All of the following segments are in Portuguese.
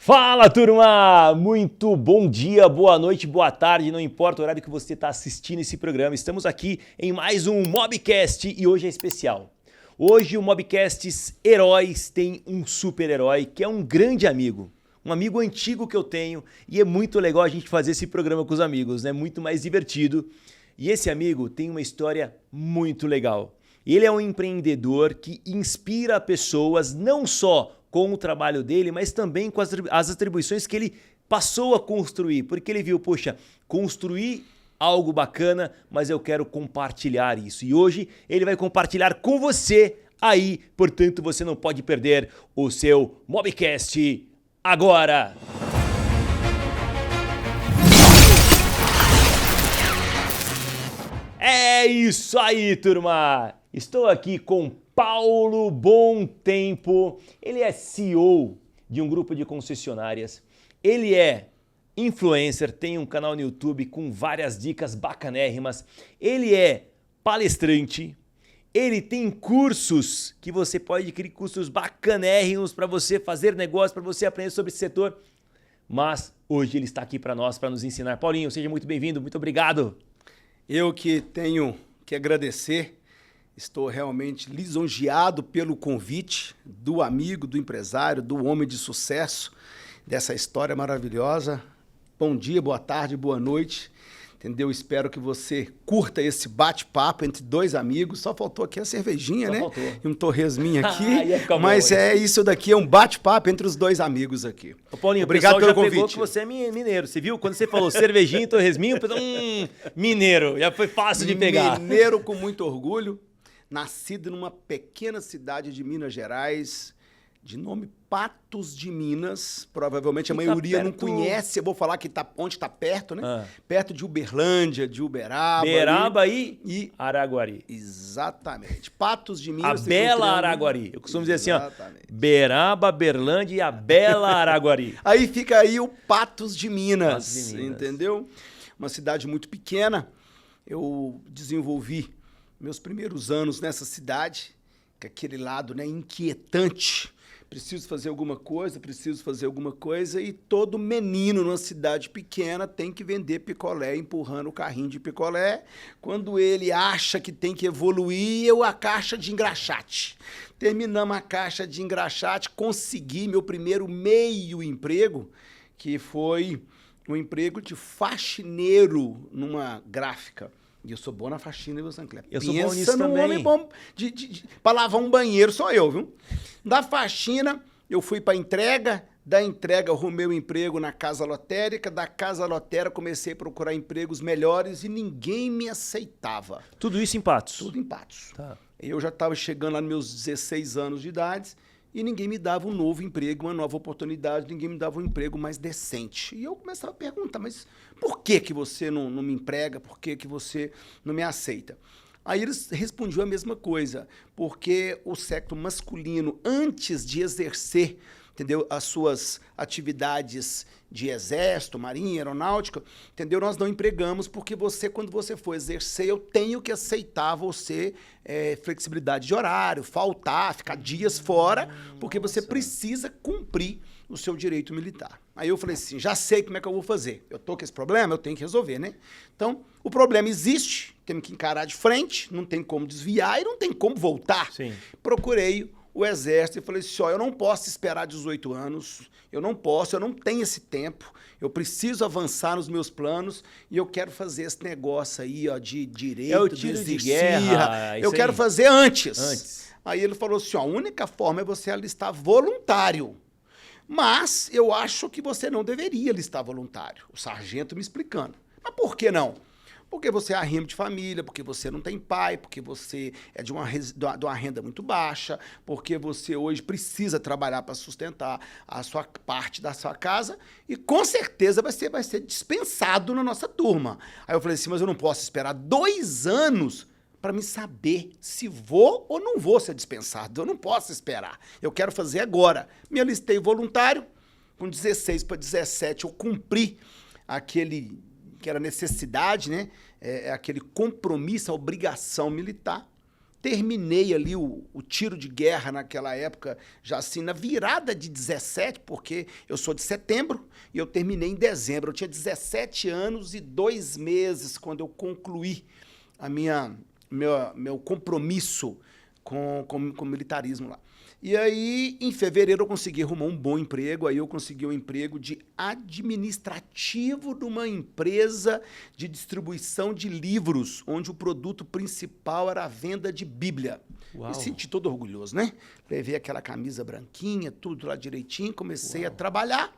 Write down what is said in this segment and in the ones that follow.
Fala, turma! Muito bom dia, boa noite, boa tarde, não importa o horário que você está assistindo esse programa. Estamos aqui em mais um Mobcast e hoje é especial. Hoje o Mobcast Heróis tem um super-herói que é um grande amigo. Um amigo antigo que eu tenho e é muito legal a gente fazer esse programa com os amigos, né? Muito mais divertido. E esse amigo tem uma história muito legal. Ele é um empreendedor que inspira pessoas não só com o trabalho dele, mas também com as atribuições que ele passou a construir. Porque ele viu, poxa, construir algo bacana, mas eu quero compartilhar isso. E hoje ele vai compartilhar com você aí, portanto você não pode perder o seu Mobcast agora! É isso aí, turma! Estou aqui com Paulo Bom Tempo. Ele é CEO de um grupo de concessionárias. Ele é influencer, tem um canal no YouTube com várias dicas bacanérrimas. Ele é palestrante. Ele tem cursos que você pode adquirir, cursos bacanérrimos para você fazer negócio, para você aprender sobre esse setor. Mas hoje ele está aqui para nós, para nos ensinar. Paulinho, seja muito bem-vindo, muito obrigado. Eu que tenho que agradecer, estou realmente lisonjeado pelo convite do amigo, do empresário, do homem de sucesso, dessa história maravilhosa. Bom dia, boa tarde, boa noite, entendeu? Espero que você curta esse bate-papo entre dois amigos. Só faltou aqui a cervejinha, né? Faltou. E um torresminho aqui, mas isso daqui é um bate-papo entre os dois amigos aqui. Ô Paulinho, obrigado o pessoal pelo já pegou convite. que você é mineiro. Você viu? Quando você falou cervejinha e torresminho, o pessoal, mineiro. Já foi fácil de pegar. Mineiro com muito orgulho. Nascido numa pequena cidade de Minas Gerais, de nome Patos de Minas. Provavelmente a maioria não conhece. Eu vou falar que onde está perto, né? Perto de Uberlândia, de Uberaba. Uberaba e Araguari. Exatamente. Patos de Minas. A Bela Araguari. Eu costumo dizer assim, ó. Beraba, Berlândia e a Bela Araguari. Aí fica aí o Patos de Minas, Patos de Minas. Entendeu? Uma cidade muito pequena. Eu desenvolvi meus primeiros anos nessa cidade, com aquele lado, né, inquietante. Preciso fazer alguma coisa, e todo menino numa cidade pequena tem que vender picolé, empurrando o carrinho de picolé. Quando ele acha que tem que evoluir, a caixa de engraxate. Terminamos a caixa de engraxate, consegui meu primeiro meio emprego, que foi um emprego de faxineiro numa gráfica. E eu sou bom na faxina, viu, Sancler? Eu sou bom nisso também. Homem bom pra lavar um banheiro, sou eu, viu? Da faxina, eu fui pra entrega. Da entrega, eu arrumei um emprego na casa lotérica. Da casa lotérica, comecei a procurar empregos melhores e ninguém me aceitava. Tudo isso em Patos? Tudo em Patos. Tá. Eu já estava chegando lá nos meus 16 anos de idade e ninguém me dava um novo emprego, uma nova oportunidade, ninguém me dava um emprego mais decente. E eu começava a perguntar, mas por que você não me emprega? Por que você não me aceita? Aí eles respondiam a mesma coisa, porque o sexo masculino, antes de exercer, entendeu, as suas atividades de exército, marinha, aeronáutica, entendeu? Nós não empregamos porque você, quando você for exercer, eu tenho que aceitar você, flexibilidade de horário, faltar, ficar dias fora, porque você precisa cumprir o seu direito militar. Aí eu falei assim, já sei como é que eu vou fazer. Eu tô com esse problema, eu tenho que resolver, né? Então, o problema existe, temos que encarar de frente, não tem como desviar e não tem como voltar. Sim. Procurei o exército e falei assim, ó, eu não posso esperar 18 anos, eu não tenho esse tempo, eu preciso avançar nos meus planos e eu quero fazer esse negócio aí, ó, de direito, é o tiro de guerra, eu quero fazer antes. Aí ele falou assim, ó, a única forma é você alistar voluntário, mas eu acho que você não deveria alistar voluntário. O sargento me explicando. Mas por que não? Porque você é arrimo de família, porque você não tem pai, porque você é de uma renda muito baixa, porque você hoje precisa trabalhar para sustentar a sua parte da sua casa e com certeza vai ser dispensado na nossa turma. Aí eu falei assim, mas eu não posso esperar 2 anos para me saber se vou ou não vou ser dispensado. Eu não posso esperar. Eu quero fazer agora. Me alistei voluntário, com 16 para 17 eu cumpri aquele que era necessidade, né? Aquele compromisso, a obrigação militar. terminei ali o tiro de guerra naquela época, já assim, na virada de 17, porque eu sou de setembro e eu terminei em dezembro. Eu tinha 17 anos e 2 meses quando eu concluí meu compromisso com o militarismo lá. E aí, em fevereiro, eu consegui arrumar um bom emprego. Aí eu consegui um emprego de administrativo de uma empresa de distribuição de livros, onde o produto principal era a venda de Bíblia. Uau. Me senti todo orgulhoso, né? Levei aquela camisa branquinha, tudo lá direitinho, comecei a trabalhar.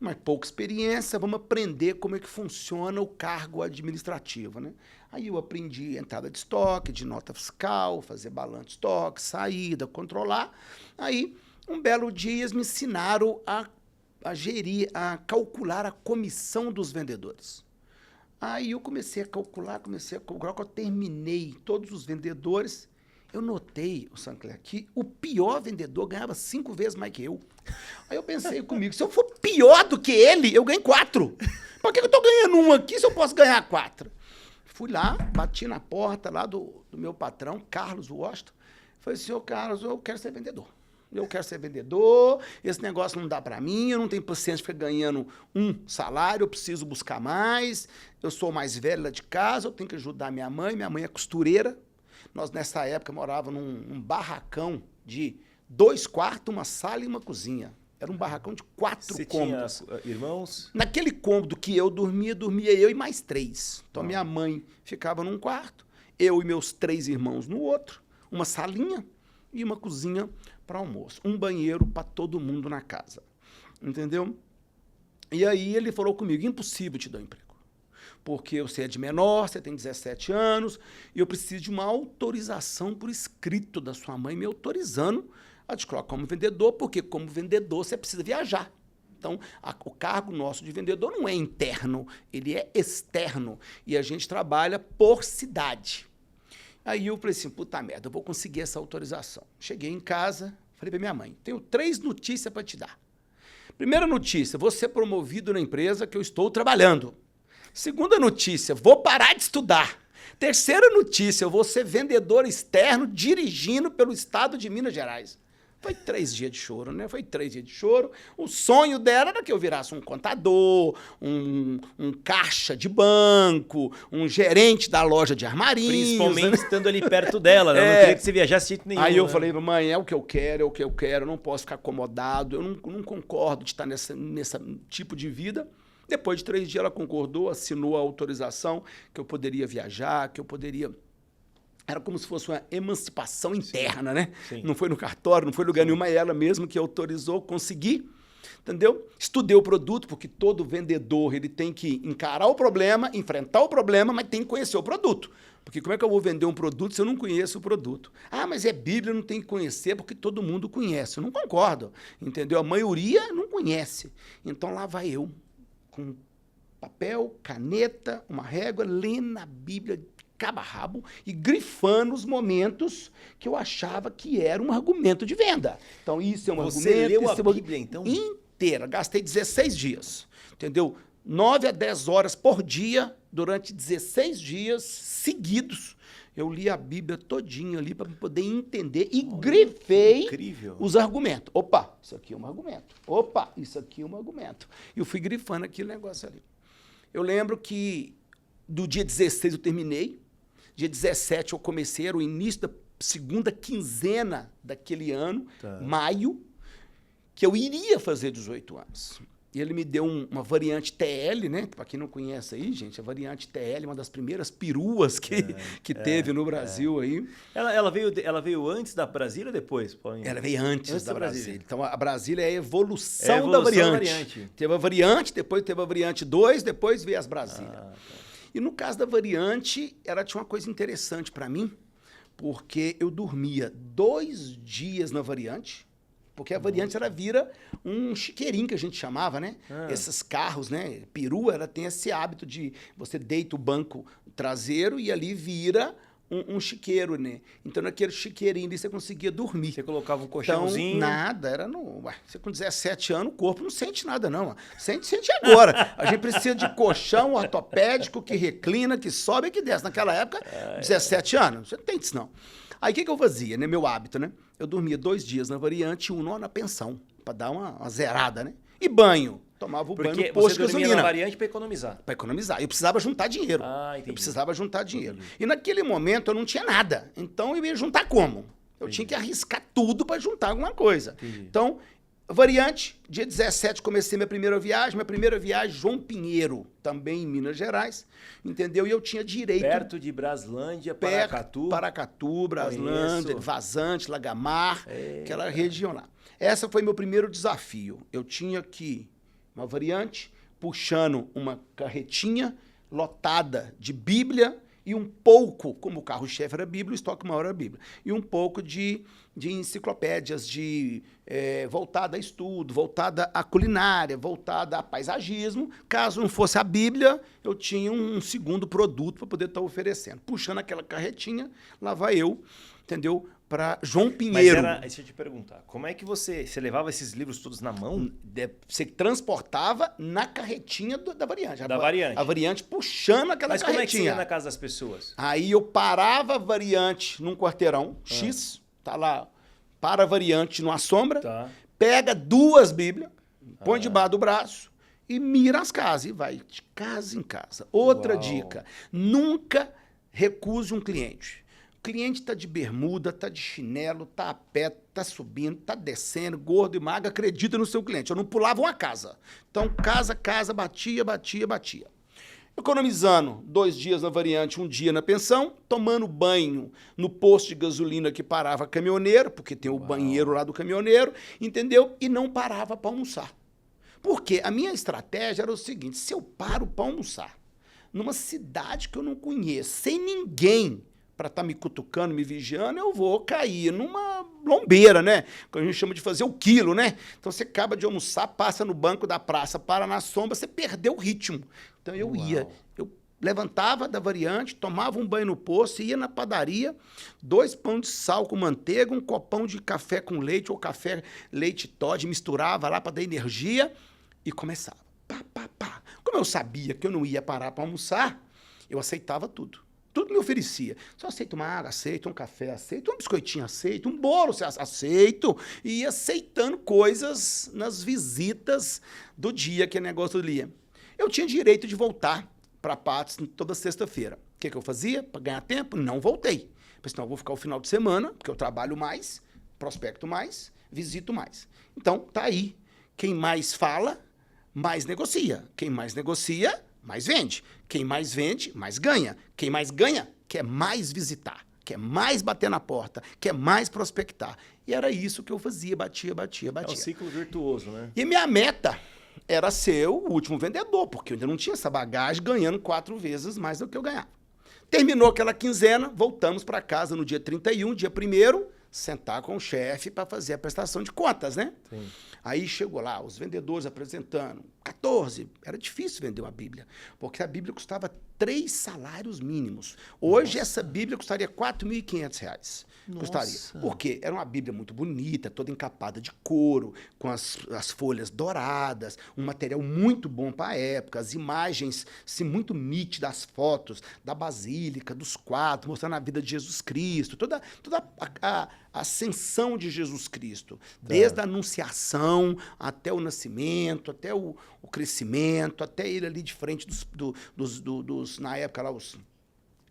Mas pouca experiência, vamos aprender como é que funciona o cargo administrativo, né? Aí eu aprendi entrada de estoque, de nota fiscal, fazer balanço de estoque, saída, controlar. Aí, um belo dia, eles me ensinaram a gerir, a calcular a comissão dos vendedores. Aí eu comecei a calcular, quando eu terminei todos os vendedores, eu notei, o Sancler, que o pior vendedor ganhava 5 vezes mais que eu. Aí eu pensei comigo, se eu for pior do que ele, eu ganho 4. Por que eu estou ganhando 1 aqui se eu posso ganhar 4? Fui lá, bati na porta lá do meu patrão, Carlos Washington. Falei, senhor Carlos, eu quero ser vendedor. Eu quero ser vendedor, esse negócio não dá para mim, eu não tenho paciência de ficar ganhando um salário, eu preciso buscar mais, eu sou mais velho lá de casa, eu tenho que ajudar minha mãe é costureira. Nós, nessa época, morávamos num barracão de 2 quartos, uma sala e uma cozinha. Era um barracão de 4 cômodos. Tinha irmãos? Naquele cômodo que eu dormia eu e mais 3. Então, minha mãe ficava num quarto, eu e meus 3 irmãos no outro, uma salinha e uma cozinha para almoço. Um banheiro para todo mundo na casa. Entendeu? E aí ele falou comigo, impossível te dar um emprego. Porque você é de menor, você tem 17 anos, e eu preciso de uma autorização por escrito da sua mãe me autorizando a te colocar como vendedor, porque como vendedor você precisa viajar. Então, o cargo nosso de vendedor não é interno, ele é externo, e a gente trabalha por cidade. Aí eu falei assim, puta merda, eu vou conseguir essa autorização. Cheguei em casa, falei para minha mãe, tenho 3 notícias para te dar. Primeira notícia, vou ser promovido na empresa que eu estou trabalhando. Segunda notícia, vou parar de estudar. Terceira notícia, eu vou ser vendedor externo dirigindo pelo estado de Minas Gerais. Foi 3 dias de choro, né? Foi 3 dias de choro. O sonho dela era que eu virasse um contador, um caixa de banco, um gerente da loja de armarinhos. Principalmente estando ali perto dela, né? Eu não queria que você viajasse de jeito nenhum. Aí eu falei, mãe, é o que eu quero, eu não posso ficar acomodado, eu não concordo de estar nesse tipo de vida. Depois de 3 dias ela concordou, assinou a autorização que eu poderia viajar, que eu poderia... Era como se fosse uma emancipação interna, né? Sim. Não foi no cartório, não foi em lugar nenhum, mas ela mesma que autorizou, consegui, entendeu? Estudei o produto, porque todo vendedor ele tem que encarar o problema, enfrentar o problema, mas tem que conhecer o produto. Porque como é que eu vou vender um produto se eu não conheço o produto? Ah, mas é Bíblia, não tem que conhecer porque todo mundo conhece. Eu não concordo, entendeu? A maioria não conhece. Então lá vai eu, com papel, caneta, uma régua, lendo a Bíblia cabo a rabo e grifando os momentos que eu achava que era um argumento de venda. Então, isso é um argumento... Você leu a Bíblia, então? Inteira. Gastei 16 dias, entendeu? 9 a 10 horas por dia, durante 16 dias seguidos. Eu li a Bíblia todinha ali para poder entender e grifei os argumentos. Opa, isso aqui é um argumento. Opa, isso aqui é um argumento. E eu fui grifando aquele negócio ali. Eu lembro que do dia 16 eu terminei, dia 17 eu comecei, era o início da segunda quinzena daquele ano, maio, que eu iria fazer 18 anos. E ele me deu uma variante TL, né? Para quem não conhece aí, gente, a variante TL, uma das primeiras peruas que teve no Brasil aí. Ela veio antes da Brasília ou depois, Paulinho? Ela veio antes da Brasília. Então, a Brasília é a evolução da variante. Teve a variante, depois teve a variante 2, depois veio as Brasília. E no caso da variante, ela tinha uma coisa interessante para mim, porque eu dormia 2 dias na variante, porque a variante ela vira um chiqueirinho que a gente chamava, né? Esses carros, né? Perua, ela tem esse hábito de você deita o banco traseiro e ali vira um chiqueiro, né? Então, naquele chiqueirinho ali, você conseguia dormir. Você colocava um colchãozinho? Então, nada, era no... Você com 17 anos, o corpo não sente nada, não. Sente agora. A gente precisa de colchão ortopédico que reclina, que sobe e que desce. Naquela época, 17 anos, você não tem isso, não. Aí o que eu fazia, né? Meu hábito, né? Eu dormia 2 dias na variante e 1 na pensão, pra dar uma zerada, né? E banho. Tomava o banho no posto de gasolina. Porque você dormia na variante pra economizar. Pra economizar. Eu precisava juntar dinheiro. Entendi. Eu precisava juntar dinheiro. E naquele momento eu não tinha nada. Então eu ia juntar como? Eu tinha que arriscar tudo pra juntar alguma coisa. Então, variante, dia 17 comecei minha primeira viagem, João Pinheiro, também em Minas Gerais, entendeu? E eu tinha direito... Perto de Braslândia, Paracatu. Paracatu, Braslândia, Vazante, Lagamar, aquela região lá. Essa foi meu primeiro desafio. Eu tinha que, uma variante, puxando uma carretinha lotada de Bíblia e um pouco, como o carro-chefe era a Bíblia, o estoque maior era a Bíblia, e um pouco de enciclopédias voltada a estudo, voltada a culinária, voltada a paisagismo. Caso não fosse a Bíblia, eu tinha um segundo produto para poder estar oferecendo. Puxando aquela carretinha, lá vai eu, entendeu? Para João Pinheiro. Mas deixa eu te perguntar, como é que você levava esses livros todos na mão? Você transportava na carretinha da variante. Da variante. A variante puxando aquela carretinha. Mas como é que você ia na casa das pessoas? Aí eu parava a variante num quarteirão, X, tá lá, para a variante numa sombra, pega 2 Bíblias, põe debaixo do braço e mira as casas e vai de casa em casa. Outra dica, nunca recuse um cliente. O cliente está de bermuda, está de chinelo, está a pé, está subindo, está descendo, gordo e magro, acredita no seu cliente. Eu não pulava uma casa. Então, casa, batia. Economizando 2 dias na variante, 1 dia na pensão, tomando banho no posto de gasolina que parava caminhoneiro, porque tem o banheiro lá do caminhoneiro, entendeu? E não parava para almoçar. Porque a minha estratégia era o seguinte, se eu paro para almoçar numa cidade que eu não conheço, sem ninguém para estar me cutucando, me vigiando, eu vou cair numa lombeira, né? Que a gente chama de fazer o quilo, né? Então você acaba de almoçar, passa no banco da praça, para na sombra, você perdeu o ritmo. Então eu eu levantava da variante, tomava um banho no poço, ia na padaria, 2 pães de sal com manteiga, um copão de café com leite ou café leite Toddy, misturava lá para dar energia e começava. Pá. Como eu sabia que eu não ia parar para almoçar, eu aceitava tudo. Tudo me oferecia. Só aceito uma água, aceito um café, aceito um biscoitinho, aceito um bolo, aceito. E ia aceitando coisas nas visitas do dia que o negócio lia. Eu tinha direito de voltar para Patos toda sexta-feira. O que eu fazia para ganhar tempo? Não voltei. Porque senão eu vou ficar o final de semana, porque eu trabalho mais, prospecto mais, visito mais. Então, tá aí. Quem mais fala, mais negocia. Quem mais negocia, mais vende. Quem mais vende, mais ganha. Quem mais ganha, quer mais visitar, quer mais bater na porta, quer mais prospectar. E era isso que eu fazia, batia. É um ciclo virtuoso, né? E minha meta era ser o último vendedor, porque eu ainda não tinha essa bagagem ganhando 4 vezes mais do que eu ganhava. Terminou aquela quinzena, voltamos para casa no dia 31, dia 1º, sentar com o chefe para fazer a prestação de contas, né? Sim. Aí chegou lá, os vendedores apresentando, 14, era difícil vender uma Bíblia, porque a Bíblia custava 3 salários mínimos. Hoje essa Bíblia custaria R$ 4.500. Custaria. Por quê? Era uma Bíblia muito bonita, toda encapada de couro, com as folhas douradas, um material muito bom para a época, as imagens muito nítidas, as fotos da Basílica, dos quadros, mostrando a vida de Jesus Cristo, toda a ascensão de Jesus Cristo, desde a anunciação até o nascimento, até o crescimento, até ele ali de frente dos na época lá, os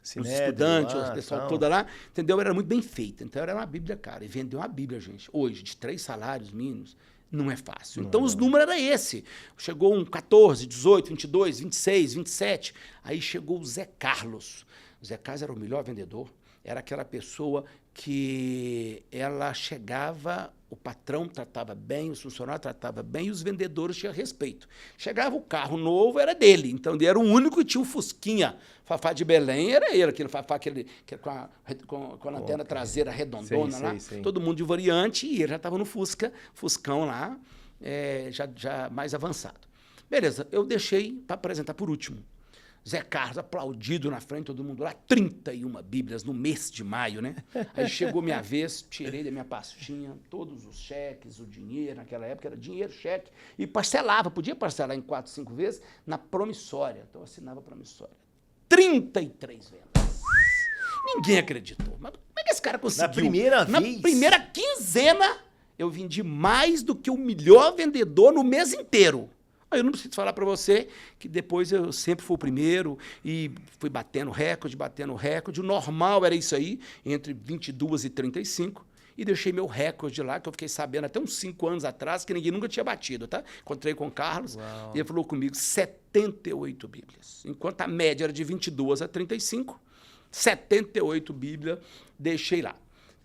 estudantes, o pessoal toda lá, entendeu? Era muito bem feita. Então era uma Bíblia cara. E vender uma Bíblia, gente, hoje, de 3 salários mínimos, não é fácil. Então os números eram esse. Chegou um 14, 18, 22, 26, 27. Aí chegou o Zé Carlos. O Zé Carlos era o melhor vendedor. Era aquela pessoa que ela chegava, o patrão tratava bem, os funcionários tratavam bem e os vendedores tinham respeito. Chegava o carro novo, era dele. Então, ele era o único que tinha o Fusquinha. Fafá de Belém era ele, aquele Fafá com a lanterna traseira redondona lá. Sei. Todo mundo de variante e ele já estava no Fuscão lá, já mais avançado. Beleza, eu deixei para apresentar por último. Zé Carlos aplaudido na frente, todo mundo lá, 31 Bíblias no mês de maio, né? Aí chegou minha vez, tirei da minha pastinha todos os cheques, o dinheiro, naquela época era dinheiro, cheque, e parcelava, podia parcelar em 4, 5 vezes, na promissória. Então eu assinava a promissória. 33 vendas. Ninguém acreditou. Mas como é que esse cara conseguiu? Na primeira Na vez? primeira quinzena, eu vendi mais do que o melhor vendedor no mês inteiro. Aí eu não preciso falar para você que depois eu sempre fui o primeiro e fui batendo recorde. O normal era isso aí, entre 22 e 35. E deixei meu recorde lá, que eu fiquei sabendo até uns 5 anos atrás, que ninguém nunca tinha batido, tá? Encontrei com o Carlos, Uau. e ele falou comigo 78 Bíblias. Enquanto a média era de 22 a 35, 78 Bíblias, deixei lá.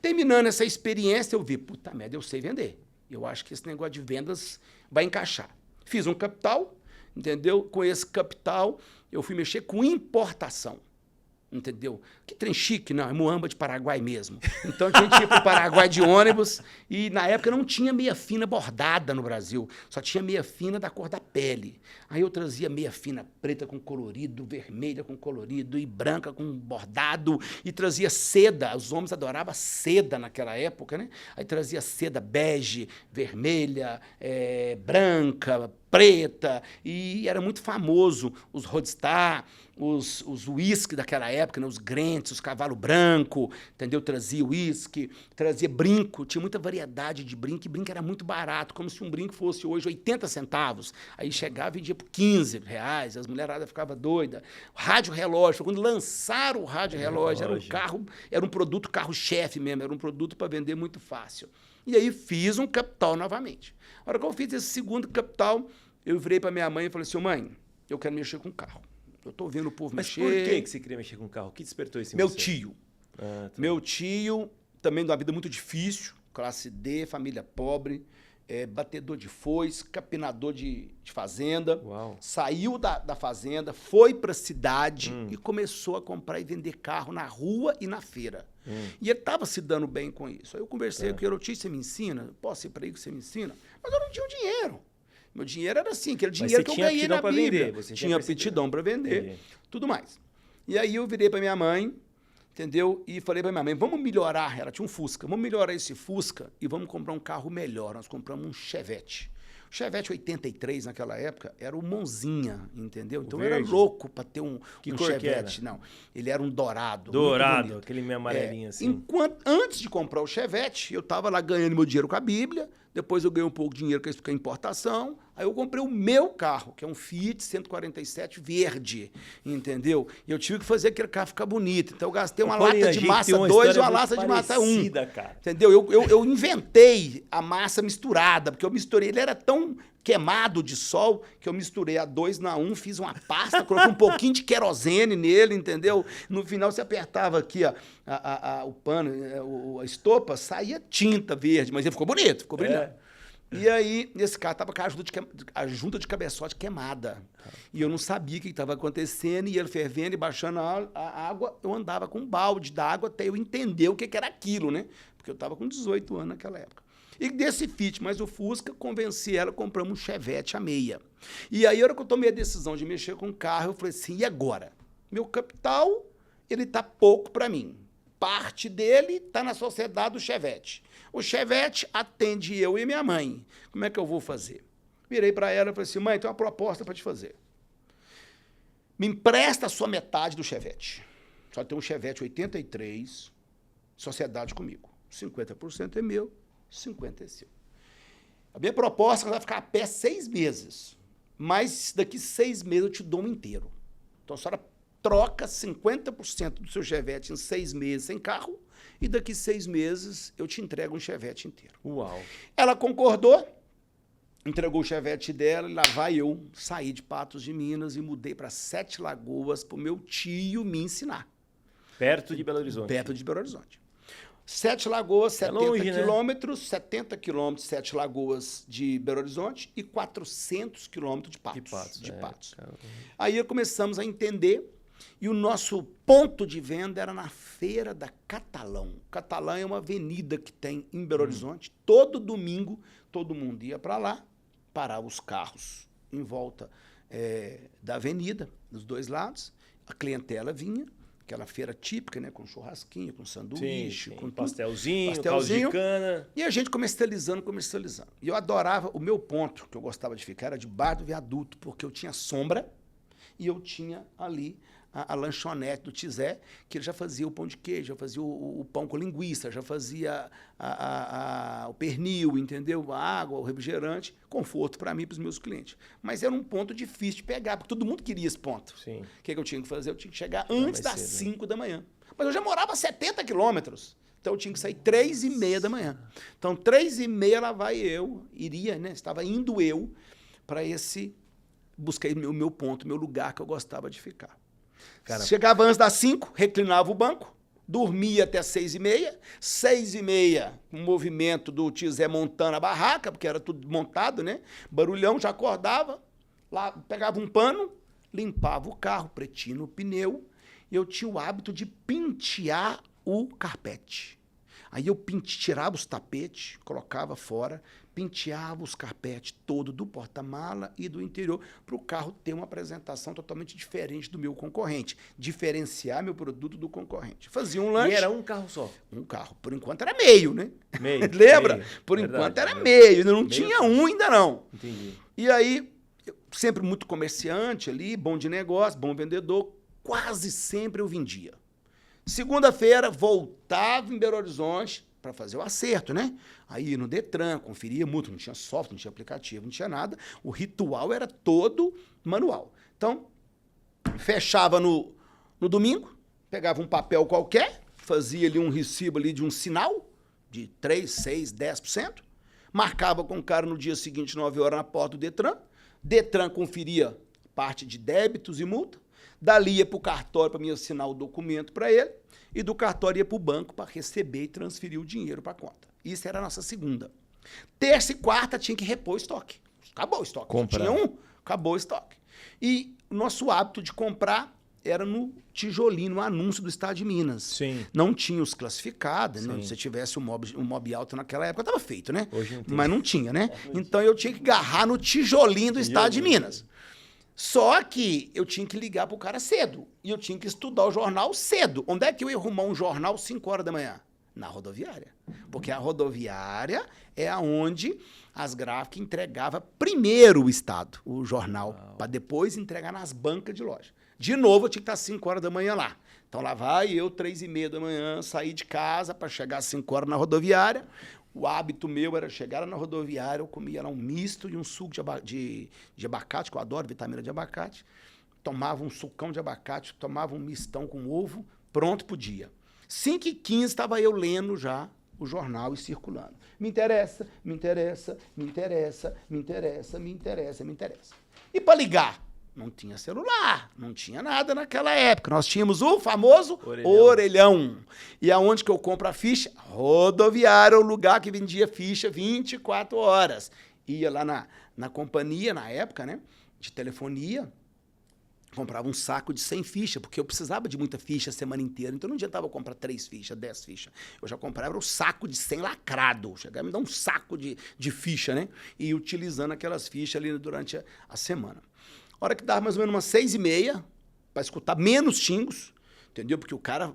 Terminando essa experiência, eu vi, puta merda, eu sei vender. Eu acho que esse negócio de vendas vai encaixar. Fiz um capital, entendeu? Com esse capital, eu fui mexer com importação. Entendeu? Que trem chique, não, é Muamba de Paraguai mesmo. Então a gente ia para o Paraguai de ônibus e na época não tinha meia fina bordada no Brasil, só tinha meia fina da cor da pele. Aí eu trazia meia fina preta com colorido, vermelha com colorido e branca com bordado e trazia seda. Os homens adoravam seda naquela época, né? Aí trazia seda bege, vermelha, branca, preta, e era muito famoso os Roadstar, os uísque daquela época, né? Os Grants, os cavalo branco, entendeu? Trazia uísque, trazia brinco, tinha muita variedade de brinco, e brinco era muito barato, como se um brinco fosse hoje 80 centavos. Aí chegava e vendia por 15 reais, as mulheradas ficavam doidas. Rádio relógio, quando lançaram o rádio relógio, era um carro, era um produto carro-chefe mesmo, era um produto para vender muito fácil. E aí fiz um capital novamente. A hora que eu fiz esse segundo capital, eu virei para minha mãe e falei assim, mãe, eu quero mexer com carro. Eu estou vendo o povo Mas mexer. por que você queria mexer com carro? O que despertou isso em Meu você? tio. Ah, tá. Meu tio, também de uma vida muito difícil, classe D, família pobre, batedor de foice, capinador de fazenda. Uau. Saiu da fazenda, foi para a cidade e começou a comprar e vender carro na rua e na feira. E ele estava se dando bem com isso. Aí eu conversei com ele, tio, você me ensina? Posso ir para aí que você me ensina? Mas eu não tinha o dinheiro. Meu dinheiro era assim, aquele dinheiro que eu ganhei na Bíblia. Tinha aptidão para vender, tudo mais. E aí eu virei para minha mãe, entendeu? E falei para minha mãe, vamos melhorar, ela tinha um Fusca, vamos melhorar esse Fusca e vamos comprar um carro melhor. Nós compramos um Chevette. O Chevette 83 naquela época era o Monzinha, entendeu? Então eu era louco para ter um Chevette. Não, ele era um dourado. Dourado, aquele meio amarelinho assim. Antes de comprar o Chevette, eu estava lá ganhando meu dinheiro com a Bíblia, depois eu ganhei um pouco de dinheiro com a importação, aí eu comprei o meu carro, que é um Fiat 147 verde, entendeu? E eu tive que fazer aquele carro ficar bonito. Então eu gastei uma lata de massa 2 e uma lata de massa 1. Entendeu? Eu inventei a massa misturada, porque eu misturei, ele era tão queimado de sol, que eu misturei a 2 na 1, fiz uma pasta, coloquei um pouquinho de querosene nele, entendeu? No final você apertava aqui ó, o pano, a estopa, saía tinta verde, mas ele ficou bonito, ficou brilhante. E aí, esse cara estava com a junta de cabeçote queimada. E eu não sabia o que estava acontecendo, e ele fervendo e baixando a água, eu andava com um balde d'água até eu entender o que era aquilo, né? Porque eu estava com 18 anos naquela época. E desse Fiat, mas o Fusca, convenci ela, compramos um Chevette a meia. E aí, a hora que eu tomei a decisão de mexer com o carro, eu falei assim, e agora? Meu capital, ele tá pouco para mim. Parte dele está na sociedade do Chevette. O Chevette atende eu e minha mãe. Como é que eu vou fazer? Virei para ela e falei assim, mãe, tem uma proposta para te fazer. Me empresta a sua metade do Chevette. Só tem um Chevette 83, sociedade comigo. 50% é meu, 50% é seu. A minha proposta é que vai ficar a pé 6 meses. Mas daqui 6 meses eu te dou um inteiro. Então a senhora troca 50% do seu Chevette em 6 meses sem carro e daqui 6 meses eu te entrego um Chevette inteiro. Uau. Ela concordou, entregou o Chevette dela e lá vai eu sair de Patos de Minas e mudei para 7 Lagoas para o meu tio me ensinar. Perto de Belo Horizonte. Perto de Belo Horizonte. 7 Lagoas, 70 longe, quilômetros, né? 70 quilômetros, 7 Lagoas de Belo Horizonte e 400 quilômetros de Patos. De Patos. Aí começamos a entender e o nosso ponto de venda era na Feira da Catalão. Catalão é uma avenida que tem em Belo Horizonte. Todo domingo, todo mundo ia para lá, parava os carros em volta da avenida, dos dois lados. A clientela vinha. Aquela feira típica, né? Com churrasquinho, com sanduíche, com pastelzinho, caldo de cana. E a gente comercializando. E eu adorava, o meu ponto que eu gostava de ficar era debaixo do viaduto, porque eu tinha sombra e eu tinha ali a lanchonete do Tizé, que ele já fazia o pão de queijo, já fazia o pão com linguiça, já fazia o pernil, entendeu? A água, o refrigerante, conforto para mim e para os meus clientes. Mas era um ponto difícil de pegar, porque todo mundo queria esse ponto. Sim. O que eu tinha que fazer? Eu tinha que chegar antes das 5 da manhã. Mas eu já morava a 70 quilômetros. Então eu tinha que sair 3h30 da manhã. Então, 3h30 lá vai eu, iria, né? Estava indo eu para buscar o meu ponto, meu lugar que eu gostava de ficar. Cara, chegava antes das 5, reclinava o banco, dormia até 6h30. 6h30, o movimento do Tizé montando a barraca, porque era tudo montado, né? Barulhão, já acordava, lá pegava um pano, limpava o carro, pretinho o pneu. E eu tinha o hábito de pentear o carpete. Aí eu tirava os tapetes, colocava fora, penteava os carpetes todo do porta-mala e do interior para o carro ter uma apresentação totalmente diferente do meu concorrente. Diferenciar meu produto do concorrente. Fazia um lanche. E era um carro só? Um carro. Por enquanto era meio, né? Meio. Lembra? Meio. Por Verdade, enquanto era meio. Não meio tinha um ainda não. Entendi. E aí, sempre muito comerciante ali, bom de negócio, bom vendedor. Quase sempre eu vendia. Segunda-feira, voltava em Belo Horizonte para fazer o acerto, né? Aí no Detran, conferia multa, não tinha software, não tinha aplicativo, não tinha nada. O ritual era todo manual. Então, fechava no domingo, pegava um papel qualquer, fazia ali um recibo ali de um sinal de 3, 6, 10%, marcava com o cara no dia seguinte, 9 horas, na porta do Detran. Detran conferia parte de débitos e multa. Dali ia para o cartório para me assinar o documento para ele, e do cartório ia para o banco para receber e transferir o dinheiro para a conta. Isso era a nossa segunda. Terça e quarta tinha que repor o estoque. Acabou o estoque. Comprar. Tinha acabou o estoque. E o nosso hábito de comprar era no tijolinho, no anúncio do Estado de Minas. Sim. Não tinha os classificados, né? Sim. Se você tivesse um mob alto naquela época, estava feito, né? Hoje não tem. Mas não tinha, né? Então eu tinha que agarrar no tijolinho do Estado de Minas. Só que eu tinha que ligar pro cara cedo. E eu tinha que estudar o jornal cedo. Onde é que eu ia arrumar um jornal 5 horas da manhã? Na rodoviária. Porque a rodoviária é aonde as gráficas entregavam primeiro o Estado, o jornal, para depois entregar nas bancas de loja. De novo, eu tinha que estar 5 horas da manhã lá. Então lá vai eu, 3h30 da manhã, sair de casa para chegar às 5 horas na rodoviária. O hábito meu era chegar na rodoviária, eu comia lá um misto e um suco de abacate, que eu adoro vitamina de abacate. Tomava um sucão de abacate, tomava um mistão com ovo, pronto pro dia. 5h15 estava eu lendo já o jornal e circulando. Me interessa, me interessa, me interessa, me interessa, me interessa, me interessa. E para ligar? Não tinha celular, não tinha nada naquela época. Nós tínhamos o famoso orelhão. E aonde que eu compro a ficha? Rodoviária, o lugar que vendia ficha 24 horas. Ia lá na companhia, na época, né, de telefonia, comprava um saco de 100 fichas, porque eu precisava de muita ficha a semana inteira. Então não adiantava comprar 3 fichas, 10 fichas. Eu já comprava o saco de 100 lacrado. Chegava a me dar um saco de ficha, né? E ia utilizando aquelas fichas ali durante a semana. A hora que dava mais ou menos umas 6h30, para escutar menos xingos, entendeu? Porque o cara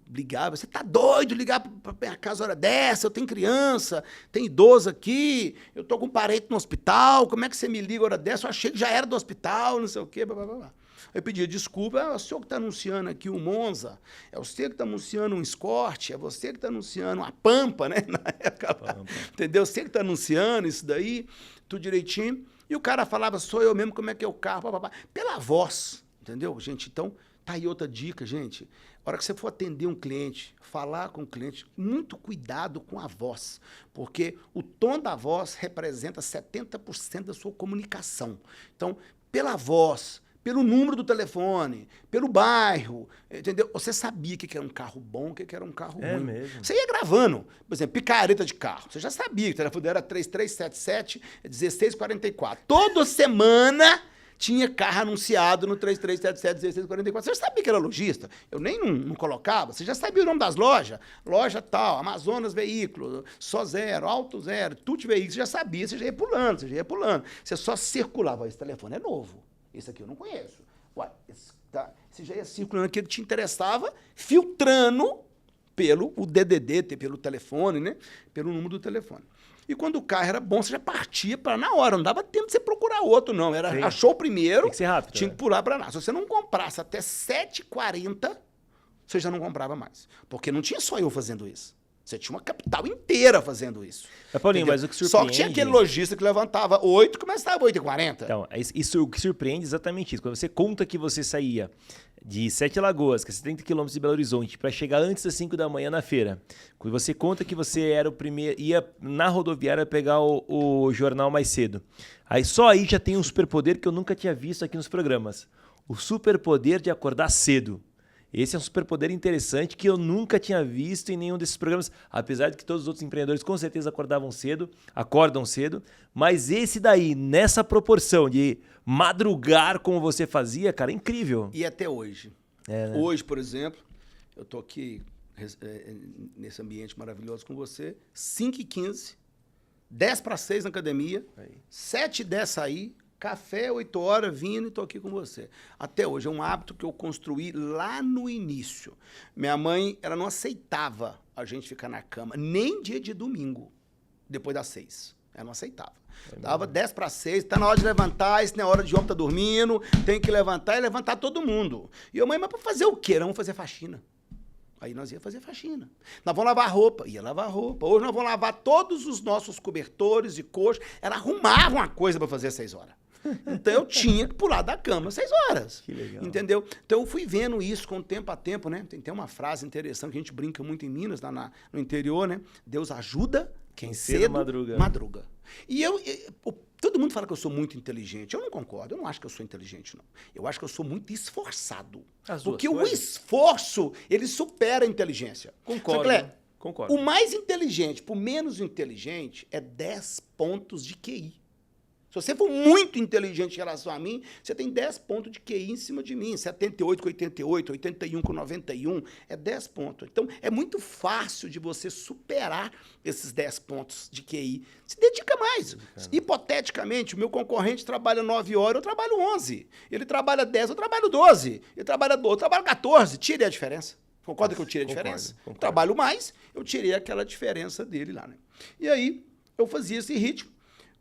ligava, você tá doido ligar pra minha casa hora dessa, eu tenho criança, tem idoso aqui, eu tô com um parente no hospital, como é que você me liga hora dessa? Eu achei que já era do hospital, não sei o quê, blá, blá, blá. Eu pedia desculpa, é o senhor que está anunciando aqui o Monza, é você que está anunciando um Escort, é você que está anunciando a Pampa, né? Na época, Pampa. Entendeu? Você que está anunciando isso daí, tudo direitinho. E o cara falava, sou eu mesmo, como é que é o carro, papapá. Pela voz, entendeu, gente? Então, tá aí outra dica, gente. A hora que você for atender um cliente, falar com o cliente, muito cuidado com a voz, porque o tom da voz representa 70% da sua comunicação. Então, pela voz, pelo número do telefone, pelo bairro, entendeu? Você sabia o que era um carro bom, o que era um carro ruim. Mesmo? Você ia gravando, por exemplo, picareta de carro. Você já sabia que o telefone era 3377-1644. Toda semana tinha carro anunciado no 3377-1644. Você já sabia que era lojista. Eu nem não colocava. Você já sabia o nome das lojas. Loja tal, Amazonas Veículos, Só Zero, Auto Zero, Tuti Veículos. Você já sabia, você já ia pulando, você já ia pulando. Você só circulava. Esse telefone é novo. Esse aqui eu não conheço. Ué, esse já ia circulando aquilo que te interessava, filtrando pelo DDD, pelo telefone, né? Pelo número do telefone. E quando o carro era bom, você já partia para na hora. Não dava tempo de você procurar outro, não. Era, Sim. achou o primeiro, Tem que ser rápido, tinha né? que pular para lá. Se você não comprasse até 7h40, você já não comprava mais. Porque não tinha só eu fazendo isso. Você tinha uma capital inteira fazendo isso. Mas, Paulinho, Entendeu? mas o que surpreende... Só que tinha aquele lojista que levantava 8 e começava 8h40. Então, isso o que surpreende é exatamente isso. Quando você conta que você saía de Sete Lagoas, que é 70 quilômetros de Belo Horizonte, para chegar antes das 5 da manhã na feira. Quando você conta que você era o primeiro, ia na rodoviária pegar o jornal mais cedo. Aí só aí já tem um superpoder que eu nunca tinha visto aqui nos programas. O superpoder de acordar cedo. Esse é um superpoder interessante que eu nunca tinha visto em nenhum desses programas, apesar de que todos os outros empreendedores com certeza acordam cedo, mas esse daí, nessa proporção de madrugar como você fazia, cara, é incrível. E até hoje. É, né? Hoje, por exemplo, eu tô aqui nesse ambiente maravilhoso com você, 5h15, 10h para 6 na academia, 7h10 sair, café, 8 horas, vindo e tô aqui com você. Até hoje, é um hábito que eu construí lá no início. Minha mãe, ela não aceitava a gente ficar na cama, nem dia de domingo, depois das 6. Ela não aceitava. Dava 10h para 6, tá na hora de levantar, isso não é hora de homem tá dormindo, tem que levantar e levantar todo mundo. E eu, mãe, mas pra fazer o quê? Nós vamos fazer faxina. Aí nós ia fazer faxina. Nós vamos lavar roupa. Ia lavar roupa. Hoje nós vamos lavar todos os nossos cobertores e coxas. Ela arrumava uma coisa para fazer às 6 horas. Então eu tinha que pular da cama às 6 horas. Que legal. Entendeu? Então eu fui vendo isso com o tempo a tempo, né? Tem uma frase interessante que a gente brinca muito em Minas, lá no interior, né? Deus ajuda quem cedo madruga. E todo mundo fala que eu sou muito inteligente. Eu não concordo. Eu não acho que eu sou inteligente, não. Eu acho que eu sou muito esforçado. Porque o esforço, ele supera a inteligência. Concordo. Concordo. O mais inteligente pro menos inteligente é 10 pontos de QI. Se você for muito inteligente em relação a mim, você tem 10 pontos de QI em cima de mim. 78 com 88, 81 com 91, é 10 pontos. Então, é muito fácil de você superar esses 10 pontos de QI. Se dedica mais. Hipoteticamente, o meu concorrente trabalha 9 horas, eu trabalho 11. Ele trabalha 10, eu trabalho 12. Ele trabalha 12, eu trabalho 14. Tire a diferença. Concorda que eu tirei a diferença? Concordo. Trabalho mais, eu tirei aquela diferença dele lá, né? E aí, eu fazia esse ritmo,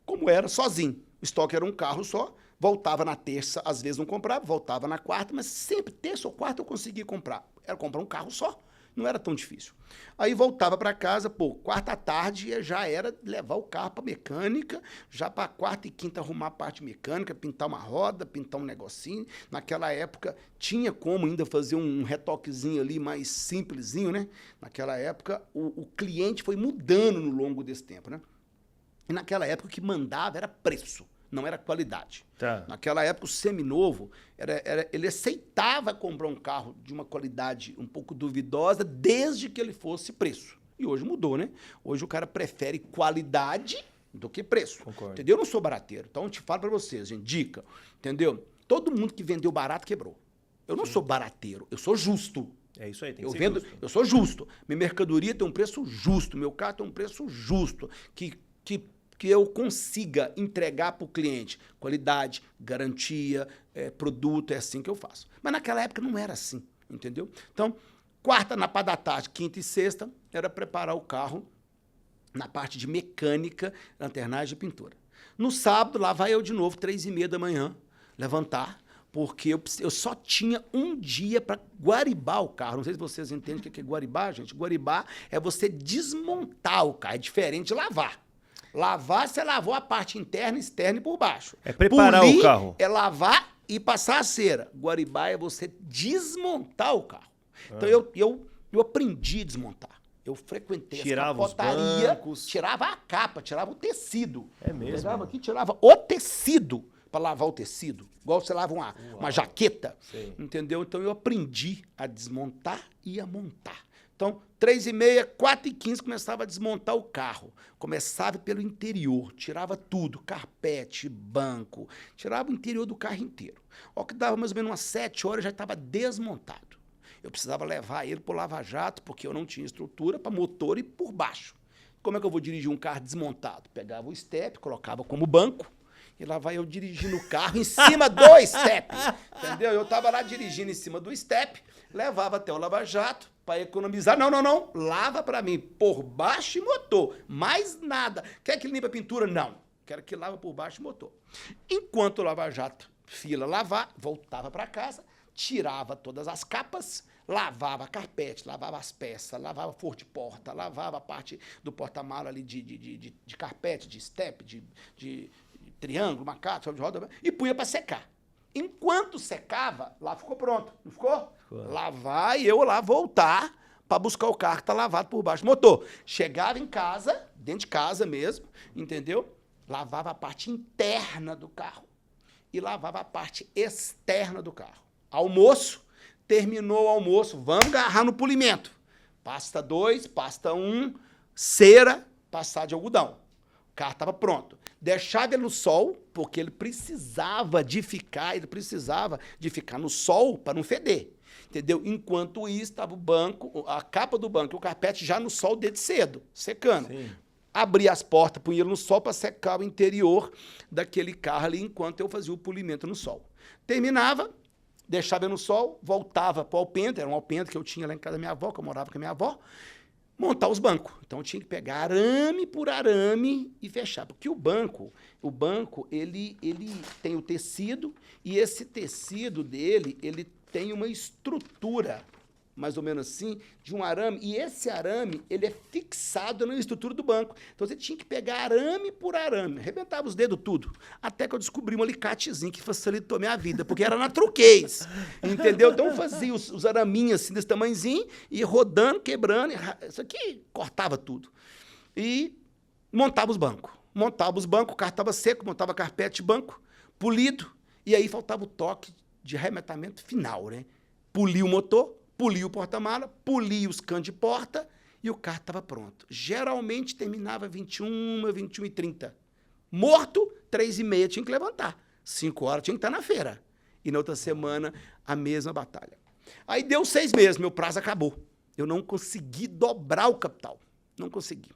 como era, sozinho. O estoque era um carro só, voltava na terça, às vezes não comprava, voltava na quarta, mas sempre terça ou quarta eu conseguia comprar. Era comprar um carro só, não era tão difícil. Aí voltava para casa, quarta à tarde já era levar o carro para mecânica, já para quarta e quinta arrumar a parte mecânica, pintar uma roda, pintar um negocinho. Naquela época tinha como ainda fazer um retoquezinho ali mais simplesinho, né? Naquela época o cliente foi mudando no longo desse tempo, né? E naquela época o que mandava era preço, não era qualidade. Tá. Naquela época o seminovo, ele aceitava comprar um carro de uma qualidade um pouco duvidosa desde que ele fosse preço. E hoje mudou, né? Hoje o cara prefere qualidade do que preço. Concordo. Entendeu? Eu não sou barateiro. Então eu te falo para vocês, gente, dica. Entendeu? Todo mundo que vendeu barato quebrou. Eu não sou barateiro, eu sou justo. É isso aí, tem que Eu ser vendo, justo. eu sou justo. Minha mercadoria tem um preço justo, meu carro tem um preço justo, que eu consiga entregar para o cliente qualidade, garantia, produto, é assim que eu faço. Mas naquela época não era assim, entendeu? Então, quarta na parte da tarde, quinta e sexta, era preparar o carro na parte de mecânica, lanternagem e pintura. No sábado, lá vai eu de novo, 3h30 da manhã, levantar, porque eu só tinha um dia para guaribar o carro. Não sei se vocês entendem o que é guaribar, gente. Guaribar é você desmontar o carro, é diferente de lavar. Lavar, você lavou a parte interna, externa e por baixo. É preparar o carro. É lavar e passar a cera. Guaribar é você desmontar o carro. Então, eu aprendi a desmontar. Eu frequentei Tirava essa capotaria, bancos. tirava a capa, tirava o tecido. É mesmo? Pegava aqui, tirava o tecido para lavar o tecido. Igual você lava uma jaqueta. Sei. Entendeu? Então, eu aprendi a desmontar e a montar. Então, 3h30, 4h15, começava a desmontar o carro. Começava pelo interior, tirava tudo, carpete, banco, tirava o interior do carro inteiro. Ao que dava mais ou menos umas 7 horas, já estava desmontado. Eu precisava levar ele para o lava-jato, porque eu não tinha estrutura para motor e por baixo. Como é que eu vou dirigir um carro desmontado? Pegava o step, colocava como banco, e lá vai eu dirigindo o carro em cima do step. Entendeu? Eu estava lá dirigindo em cima do step, levava até o lava-jato, para economizar. Não, não, não. Lava para mim por baixo e motor. Mais nada. Quer que limpa a pintura? Não. Quero que lava por baixo e motor. Enquanto o Lava Jato, fila lavar, voltava para casa, tirava todas as capas, lavava carpete, lavava as peças, lavava forro de porta, lavava a parte do porta-mala ali de carpete, de step, de triângulo, macaco, chave de roda, e punha para secar. Enquanto secava, lá ficou pronto, não ficou? Ficou. Lavar e eu lá voltar para buscar o carro que tá lavado por baixo do motor. Chegava em casa, dentro de casa mesmo, entendeu? Lavava a parte interna do carro e lavava a parte externa do carro. Almoço, terminou o almoço, vamos agarrar no polimento. Pasta 2, pasta 1, cera, passar de algodão. O carro estava pronto. Deixava ele no sol, porque ele precisava de ficar no sol para não feder. Entendeu? Enquanto isso, estava o banco, a capa do banco e o carpete já no sol desde cedo, secando. Sim. Abria as portas, punha ele no sol para secar o interior daquele carro ali, enquanto eu fazia o polimento no sol. Terminava, deixava ele no sol, voltava para o alpendre, era um alpendre que eu tinha lá em casa da minha avó, que eu morava com a minha avó, montar os bancos. Então, eu tinha que pegar arame por arame e fechar. Porque o banco ele tem o tecido, e esse tecido dele, ele tem uma estrutura, mais ou menos assim, de um arame, e esse arame, ele é fixado na estrutura do banco. Então, você tinha que pegar arame por arame, arrebentava os dedos tudo, até que eu descobri um alicatezinho que facilitou a minha vida, porque era na truquês, entendeu? Então, eu fazia os araminhos assim, desse tamanhozinho, e rodando, quebrando, isso aqui cortava tudo. E montava os bancos. Montava os bancos, o carro estava seco, montava carpete, banco, polido, e aí faltava o toque de arremetamento final, né? Polia o motor, polia o porta-mala, polia os canos de porta e o carro estava pronto. Geralmente terminava 21h30. Morto, 3h30 tinha que levantar. 5 horas tinha que estar na feira. E na outra semana, a mesma batalha. Aí deu 6 meses, meu prazo acabou. Eu não consegui dobrar o capital. Não consegui.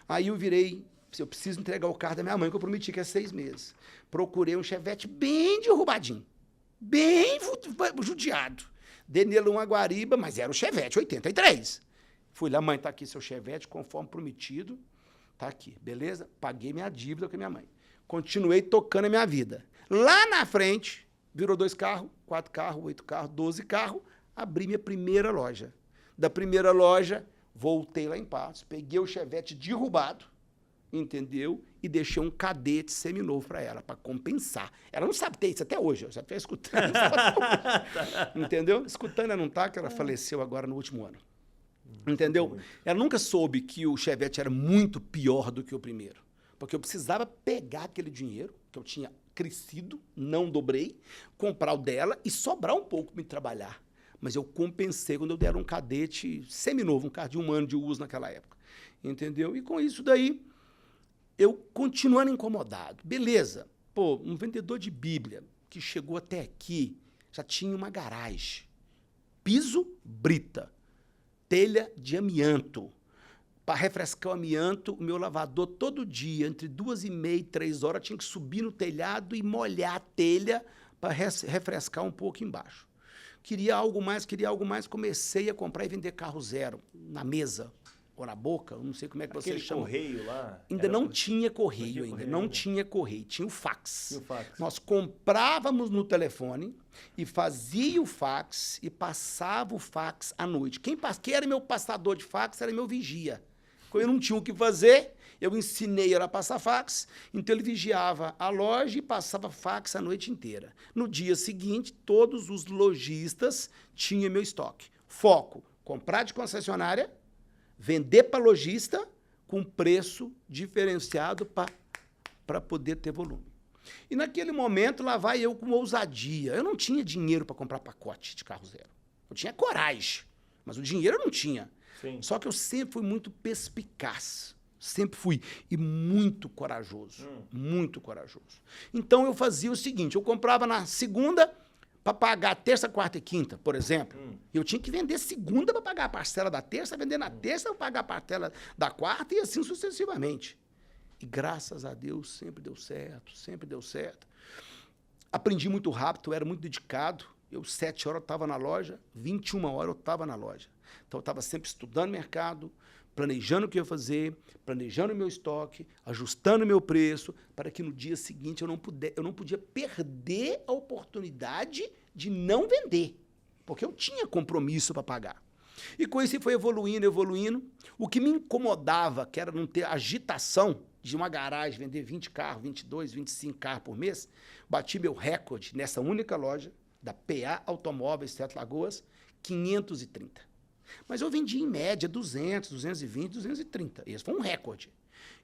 Aí eu virei, eu preciso entregar o carro da minha mãe, que eu prometi que é 6 meses. Procurei um Chevette bem derrubadinho, bem judiado. Dei nele uma guariba, mas era o Chevette 83. Fui lá, mãe, tá aqui seu Chevette, conforme prometido. Tá aqui, beleza? Paguei minha dívida com a minha mãe. Continuei tocando a minha vida. Lá na frente, virou 2 carros, 4 carros, 8 carros, 12 carros. Abri minha primeira loja. Da primeira loja, voltei lá em Patos, peguei o Chevette derrubado, entendeu? E deixei um cadete seminovo para ela, para compensar. Ela não sabe ter isso até hoje, eu já estou escutando. Entendeu? Escutando ela não tá, que ela faleceu agora no último ano. Entendeu? Ela nunca soube que o Chevette era muito pior do que o primeiro. Porque eu precisava pegar aquele dinheiro que eu tinha crescido, não dobrei, comprar o dela e sobrar um pouco para me trabalhar. Mas eu compensei quando eu der um cadete seminovo, um carro de 1 ano de uso naquela época. Entendeu? E com isso daí, eu continuando incomodado. Beleza. Pô, um vendedor de Bíblia que chegou até aqui já tinha uma garagem. Piso, brita. Telha de amianto. Para refrescar o amianto, o meu lavador todo dia, entre 2h30 e 3 horas, tinha que subir no telhado e molhar a telha para refrescar um pouco embaixo. Queria algo mais, comecei a comprar e vender carro zero, na mesa ou na boca, eu não sei como é que você chama. Correio lá? Ainda não tinha correio, tinha o fax. Nós comprávamos no telefone e fazia o fax e passava o fax à noite. Quem era meu passador de fax era meu vigia. Quando eu não tinha o que fazer, eu ensinei ele a passar fax, então ele vigiava a loja e passava fax a noite inteira. No dia seguinte, todos os lojistas tinham meu estoque. Foco, comprar de concessionária, vender para lojista com preço diferenciado para poder ter volume. E naquele momento, lá vai eu com ousadia. Eu não tinha dinheiro para comprar pacote de carro zero. Eu tinha coragem, mas o dinheiro eu não tinha. Sim. Só que eu sempre fui muito perspicaz. Sempre fui. E muito corajoso. Muito corajoso. Então, eu fazia o seguinte, eu comprava na segunda para pagar terça, quarta e quinta, por exemplo. Eu tinha que vender segunda para pagar a parcela da terça, vender na terça para pagar a parcela da quarta e assim sucessivamente. E graças a Deus sempre deu certo, sempre deu certo. Aprendi muito rápido, eu era muito dedicado. 7 horas eu estava na loja, 21 horas eu estava na loja. Então, eu estava sempre estudando mercado, planejando o que eu ia fazer, planejando o meu estoque, ajustando o meu preço, para que no dia seguinte eu não podia perder a oportunidade de não vender, porque eu tinha compromisso para pagar. E com isso foi evoluindo. O que me incomodava, que era não ter agitação de uma garagem, vender 20 carros, 22, 25 carros por mês, bati meu recorde nessa única loja da PA Automóveis Sete Lagoas, 530. Mas eu vendi em média 200, 220, 230. Esse foi um recorde.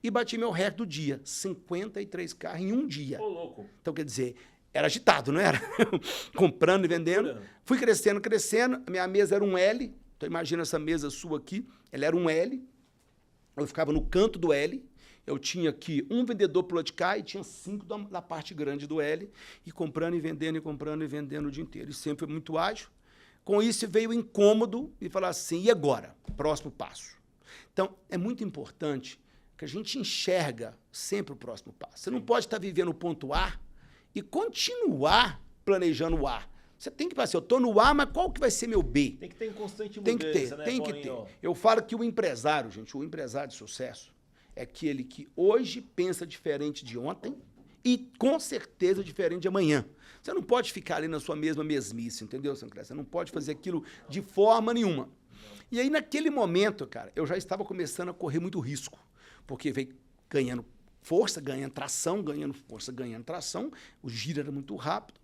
E bati meu recorde do dia, 53 carros em um dia. Ô, louco. Então, quer dizer, era agitado, não era? Comprando e vendendo. Fui crescendo. A minha mesa era um L. Então, imagina essa mesa sua aqui. Ela era um L. Eu ficava no canto do L. Eu tinha aqui um vendedor pro lado de cá e tinha 5 da parte grande do L. E comprando e vendendo o dia inteiro. E sempre foi muito ágil. Com isso veio o incômodo e falar assim, e agora? Próximo passo. Então, é muito importante que a gente enxerga sempre o próximo passo. Você não pode estar vivendo o ponto A e continuar planejando o A. Você tem que pensar, eu estou no A, mas qual que vai ser meu B? Tem que ter em constante Tem mudança, que ter, né, tem que Paulinho? ter. Eu falo que o empresário, gente, o empresário de sucesso é aquele que hoje pensa diferente de ontem e, com certeza, diferente de amanhã. Você não pode ficar ali na sua mesma mesmice, entendeu, Sancler? Você não pode fazer aquilo de forma nenhuma. E aí, naquele momento, cara, eu já estava começando a correr muito risco, porque veio ganhando força, ganhando tração, o giro era muito rápido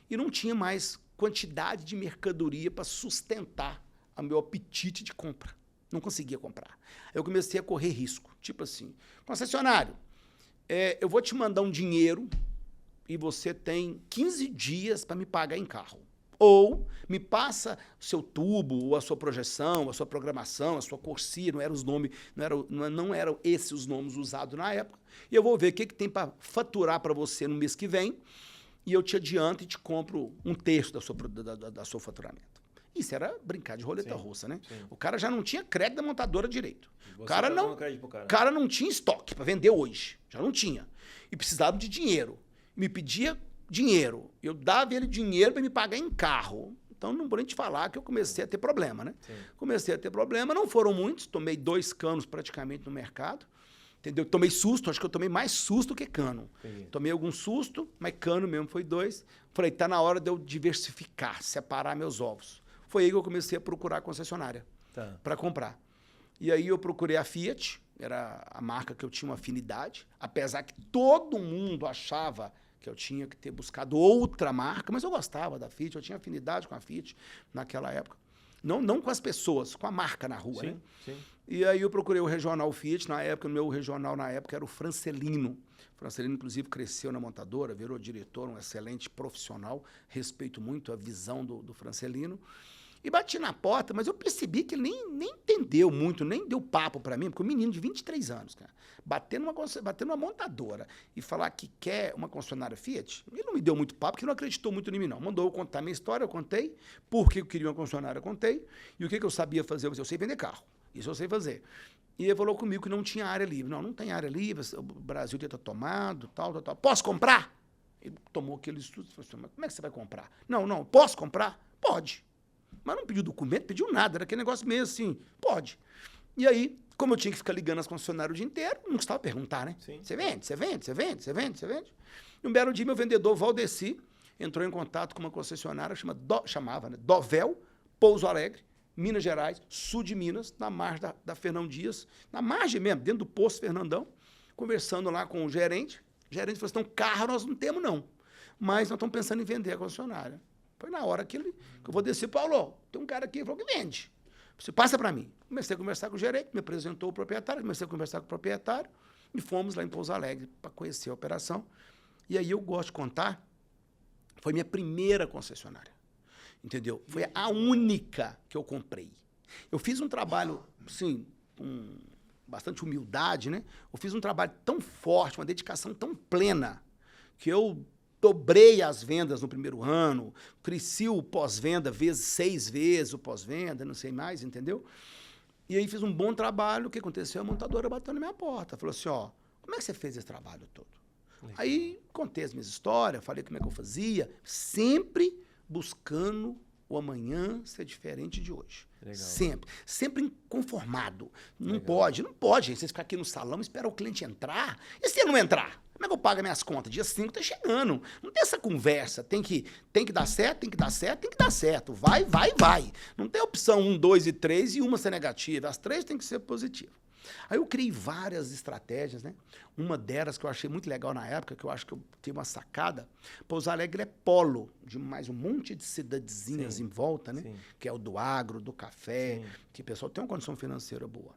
e não tinha mais quantidade de mercadoria para sustentar o meu apetite de compra. Não conseguia comprar. Eu comecei a correr risco, tipo assim, concessionário, eu vou te mandar um dinheiro e você tem 15 dias para me pagar em carro. Ou me passa o seu tubo, ou a sua projeção, a sua programação, a sua corsia, não eram os nomes, não eram esses os nomes usados na época. E eu vou ver o que tem para faturar para você no mês que vem, e eu te adianto e te compro um terço da seu faturamento. Isso era brincar de roleta russa, né? Sim. O cara já não tinha crédito da montadora direito. O cara não tinha estoque para vender hoje. Já não tinha. E precisava de dinheiro. Me pedia dinheiro. Eu dava ele dinheiro para me pagar em carro. Então, não vou nem te falar que eu comecei a ter problema, né? Sim. Comecei a ter problema. Não foram muitos. Tomei 2 canos praticamente no mercado. Entendeu? Tomei susto. Acho que eu tomei mais susto que cano. Sim. Tomei algum susto, mas cano mesmo foi 2. Falei, tá na hora de eu diversificar, separar meus ovos. Foi aí que eu comecei a procurar a concessionária para comprar. E aí eu procurei a Fiat, era a marca que eu tinha uma afinidade, apesar que todo mundo achava que eu tinha que ter buscado outra marca, mas eu gostava da Fiat, eu tinha afinidade com a Fiat naquela época. Não com as pessoas, com a marca na rua, né? Sim. E aí eu procurei o regional Fiat, o meu regional na época era o Francelino. O Francelino, inclusive, cresceu na montadora, virou diretor, um excelente profissional, respeito muito a visão do Francelino. E bati na porta, mas eu percebi que ele nem entendeu muito, nem deu papo para mim, porque um menino de 23 anos, cara, bater numa montadora e falar que quer uma concessionária Fiat, ele não me deu muito papo, porque não acreditou muito em mim, não. Mandou eu contar minha história, eu contei, por que eu queria uma concessionária, eu contei, e o que eu sabia fazer, eu sei vender carro, isso eu sei fazer. E ele falou comigo que não tinha área livre. Não tem área livre, o Brasil já está tomado, tal. Posso comprar? Ele tomou aquele estudo e falou assim, mas como é que você vai comprar? Não, posso comprar? Pode. Mas não pediu documento, pediu nada, era aquele negócio meio assim, pode. E aí, como eu tinha que ficar ligando as concessionárias o dia inteiro, não custava perguntar, né? Sim. Você vende? E um belo dia, meu vendedor, Valdeci, entrou em contato com uma concessionária, chamava, né? Dovel, Pouso Alegre, Minas Gerais, sul de Minas, na margem da Fernão Dias, na margem mesmo, dentro do posto Fernandão, conversando lá com o gerente. O gerente falou assim, então, carro nós não temos, não. Mas nós estamos pensando em vender a concessionária. Foi na hora que eu vou descer, Paulo, tem um cara aqui que falou que vende. Você passa para mim. Comecei a conversar com o gerente, me apresentou o proprietário, comecei a conversar com o proprietário e fomos lá em Pouso Alegre para conhecer a operação. E aí eu gosto de contar, foi minha primeira concessionária. Entendeu? Foi a única que eu comprei. Eu fiz um trabalho, assim, com bastante humildade, né? Eu fiz um trabalho tão forte, uma dedicação tão plena, que eu dobrei as vendas no primeiro ano, cresci o pós-venda 6 vezes o pós-venda, não sei mais, entendeu? E aí fiz um bom trabalho, o que aconteceu? A montadora bateu na minha porta, falou assim, ó, como é que você fez esse trabalho todo? Legal. Aí contei as minhas histórias, falei como é que eu fazia, sempre buscando o amanhã ser diferente de hoje. Legal. Sempre. Sempre inconformado. Não Legal. pode, gente. Você ficar aqui no salão e esperar o cliente entrar. E se ele não entrar? Como é que eu pago minhas contas? Dia 5 tá chegando. Não tem essa conversa. Tem que dar certo, tem que dar certo, tem que dar certo. Vai. Não tem opção 1, 2 e 3 e uma ser negativa. As 3 tem que ser positivas. Aí eu criei várias estratégias, né? Uma delas que eu achei muito legal na época, que eu acho que eu tive uma sacada, Pouso Alegre é polo de mais um monte de cidadezinhas em volta, né? Sim. Que é o do agro, do café, Sim. que o pessoal tem uma condição financeira boa.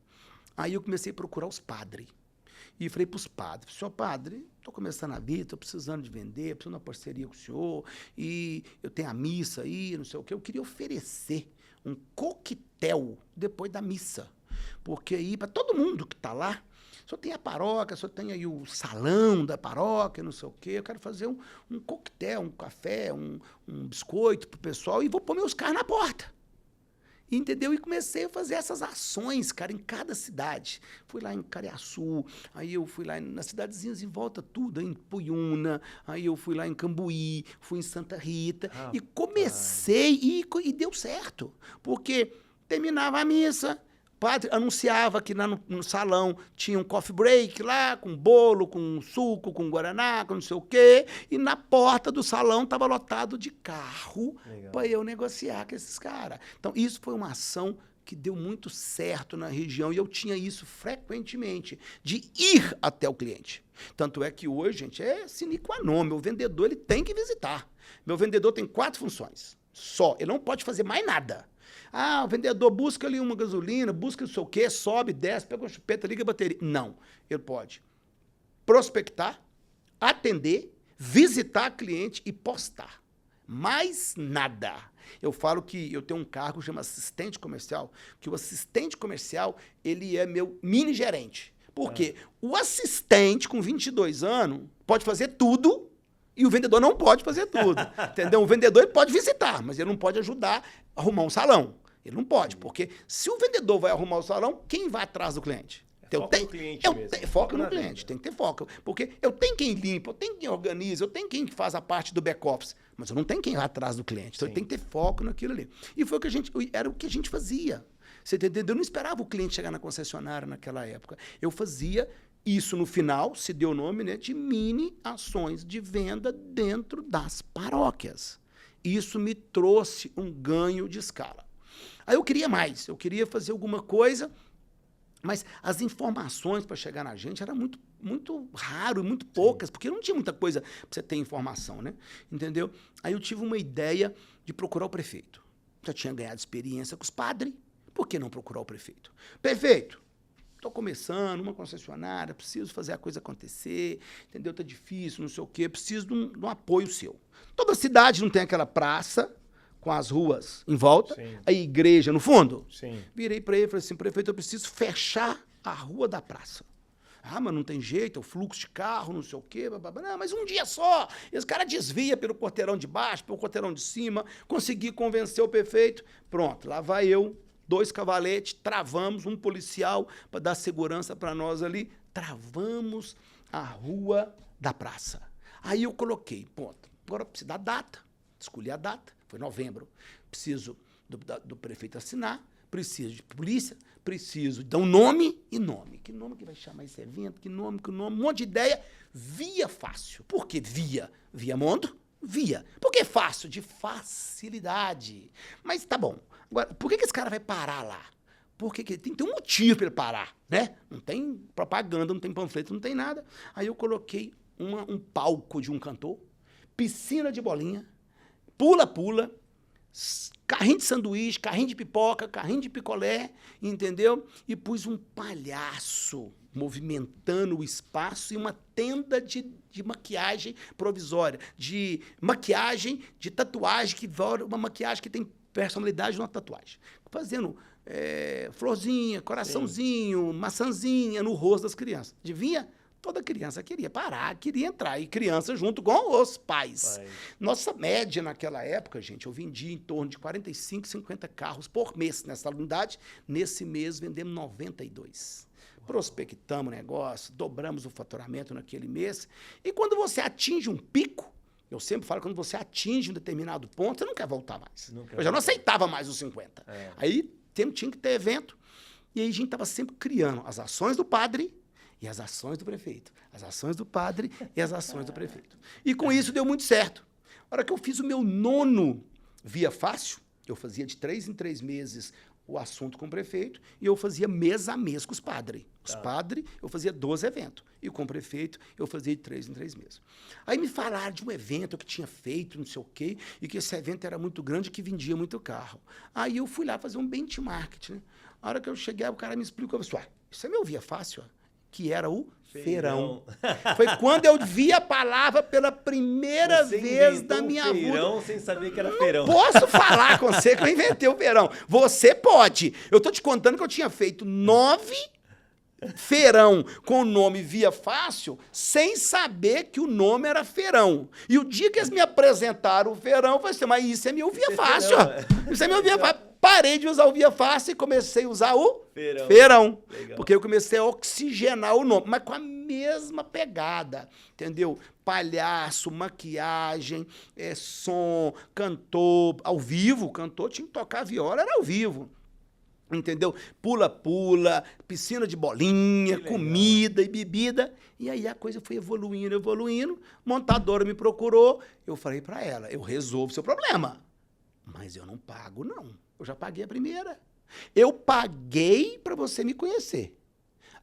Aí eu comecei a procurar os padres. E falei para os padres, senhor padre, estou começando a vida, estou precisando de vender, preciso de uma parceria com o senhor, e eu tenho a missa aí, não sei o quê. Eu queria oferecer um coquetel depois da missa. Porque aí, para todo mundo que está lá, só tem a paróquia, só tem aí o salão da paróquia, não sei o quê. Eu quero fazer um coquetel, um café, um biscoito pro pessoal e vou pôr meus carros na porta. Entendeu? E comecei a fazer essas ações, cara, em cada cidade. Fui lá em Cariaçu, aí eu fui lá nas cidadezinhas em volta, tudo, em Puyuna, aí eu fui lá em Cambuí, fui em Santa Rita, e comecei, e deu certo. Porque terminava a missa, o padre anunciava que lá no salão tinha um coffee break lá, com bolo, com suco, com guaraná, com não sei o quê, e na porta do salão estava lotado de carro para eu negociar com esses caras. Então, isso foi uma ação que deu muito certo na região, e eu tinha isso frequentemente, de ir até o cliente. Tanto é que hoje, gente, é sine qua non, meu vendedor ele tem que visitar. Meu vendedor tem 4 funções, só, ele não pode fazer mais nada. Ah, o vendedor busca ali uma gasolina, busca não sei o quê, sobe, desce, pega uma chupeta, liga a bateria. Não, ele pode prospectar, atender, visitar cliente e postar. Mais nada. Eu falo que eu tenho um cargo que chama assistente comercial, que o assistente comercial, ele é meu mini gerente. Por quê? O assistente com 22 anos pode fazer tudo e o vendedor não pode fazer tudo. Entendeu? O vendedor ele pode visitar, mas ele não pode ajudar a arrumar um salão. Ele não pode, porque se o vendedor vai arrumar o salão, quem vai atrás do cliente? Foca no cliente mesmo. Foca no cliente, tem que ter foco. Porque eu tenho quem limpa, eu tenho quem organiza, eu tenho quem faz a parte do back-office, mas eu não tenho quem vai atrás do cliente. Então, eu tenho que ter foco naquilo ali. E foi era o que a gente fazia. Você entendeu? Eu não esperava o cliente chegar na concessionária naquela época. Eu fazia isso no final, se deu o nome, né, de mini ações de venda dentro das paróquias. Isso me trouxe um ganho de escala. Aí eu queria mais, eu queria fazer alguma coisa, mas as informações para chegar na gente era muito raro, muito poucas, porque não tinha muita coisa para você ter informação, né? Entendeu? Aí eu tive uma ideia de procurar o prefeito. Já tinha ganhado experiência com os padres, por que não procurar o prefeito? Prefeito, estou começando, uma concessionária, preciso fazer a coisa acontecer, entendeu? Está difícil, não sei o quê, preciso de um apoio seu. Toda cidade não tem aquela praça com as ruas em volta, sim, a igreja no fundo. Sim. Virei para ele e falei assim, prefeito, eu preciso fechar a rua da praça. Ah, mas não tem jeito, é o fluxo de carro, não sei o quê, não, mas um dia só. Esse cara desvia pelo quarteirão de baixo, pelo quarteirão de cima, consegui convencer o prefeito. Pronto, lá vai eu, 2 cavaletes, travamos, um policial para dar segurança para nós ali, travamos a rua da praça. Aí eu coloquei, ponto, agora eu preciso da data, escolhi a data, foi novembro, preciso do prefeito assinar, preciso de polícia, preciso de um nome e nome. Que nome que vai chamar esse evento? Que nome, um monte de ideia. Via fácil. Por que via? Via mundo? Via. Por que fácil? De facilidade. Mas tá bom. Agora, por que esse cara vai parar lá? Porque tem que ter um motivo para ele parar, né? Não tem propaganda, não tem panfleto, não tem nada. Aí eu coloquei um palco de um cantor, piscina de bolinha, pula-pula, carrinho de sanduíche, carrinho de pipoca, carrinho de picolé, entendeu? E pus um palhaço movimentando o espaço e uma tenda de maquiagem provisória, de maquiagem, de tatuagem, uma maquiagem que tem personalidade numa tatuagem. Fazendo florzinha, coraçãozinho, maçãzinha no rosto das crianças. Adivinha? Toda criança queria parar, queria entrar, e criança junto com os pais. Nossa média naquela época, gente, eu vendia em torno de 45, 50 carros por mês nessa unidade. Nesse mês, vendemos 92. Uau. Prospectamos o negócio, dobramos o faturamento naquele mês. E quando você atinge um pico, Eu sempre falo, quando você atinge um determinado ponto, você não quer voltar mais. Nunca Eu já não voltar. aceitava mais os 50. É. Aí tinha que ter evento. E aí a gente estava sempre criando as ações do padre e as ações do prefeito. As ações do padre e as ações do prefeito. E com isso deu muito certo. A hora que eu fiz o meu 9º Via Fácil, eu fazia de 3 em 3 meses o assunto com o prefeito e eu fazia mês a mês com os padres. Os padres, eu fazia 12 eventos. E com o prefeito, eu fazia de 3 em 3 meses. Aí me falaram de um evento que tinha feito, não sei o quê, e que esse evento era muito grande e que vendia muito carro. Aí eu fui lá fazer um benchmark, né? A hora que eu cheguei, o cara me explicou, eu falei, isso é meu Via Fácil, ó, que era o feirão. Foi quando eu vi a palavra pela primeira vez da minha vida. Feirão sem saber que era feirão. Posso falar com você que eu inventei o feirão. Você pode. Eu tô te contando que eu tinha feito 9 feirão com o nome Via Fácil, sem saber que o nome era feirão. E o dia que eles me apresentaram o feirão, eu falei assim, mas isso é meu Via Fácil. Isso é meu Via Fácil. Parei de usar o Via Fácil e comecei a usar o feirão. Porque eu comecei a oxigenar o nome, mas com a mesma pegada, entendeu? Palhaço, maquiagem, som, cantor, ao vivo. Cantor tinha que tocar viola, era ao vivo. Entendeu? Pula-pula, piscina de bolinha, comida e bebida. E aí a coisa foi evoluindo, evoluindo. Montadora me procurou. Eu falei para ela, eu resolvo seu problema. Mas eu não pago, não. Eu já paguei a primeira. Eu paguei para você me conhecer.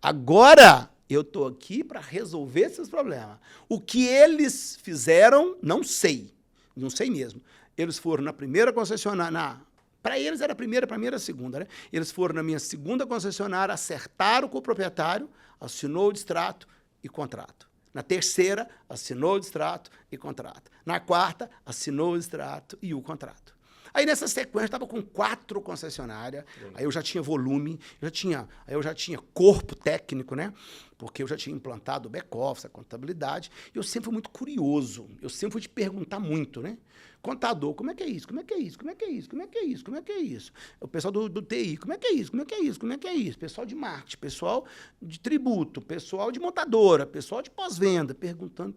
Agora, eu tô aqui para resolver esses problemas. O que eles fizeram, não sei. Não sei mesmo. Eles foram na primeira concessionária, para eles era a primeira, para mim era a segunda, né? Eles foram na minha segunda concessionária, acertaram com o proprietário, assinou o distrato e contrato. Na terceira, assinou o distrato e contrato. Na quarta, assinou o distrato e o contrato. Aí, nessa sequência, estava com 4 concessionárias, aí eu já tinha volume, aí eu já tinha corpo técnico, né? Porque eu já tinha implantado o back-office, a contabilidade, e eu sempre fui muito curioso, eu sempre fui te perguntar muito, né? Contador, como é que é isso? Como é que é isso? Como é que é isso? Como é que é isso? Como é que é isso? O pessoal do TI, como é que é isso? Como é que é isso? Como é que é isso? Pessoal de marketing, pessoal de tributo, pessoal de montadora, pessoal de pós-venda, perguntando.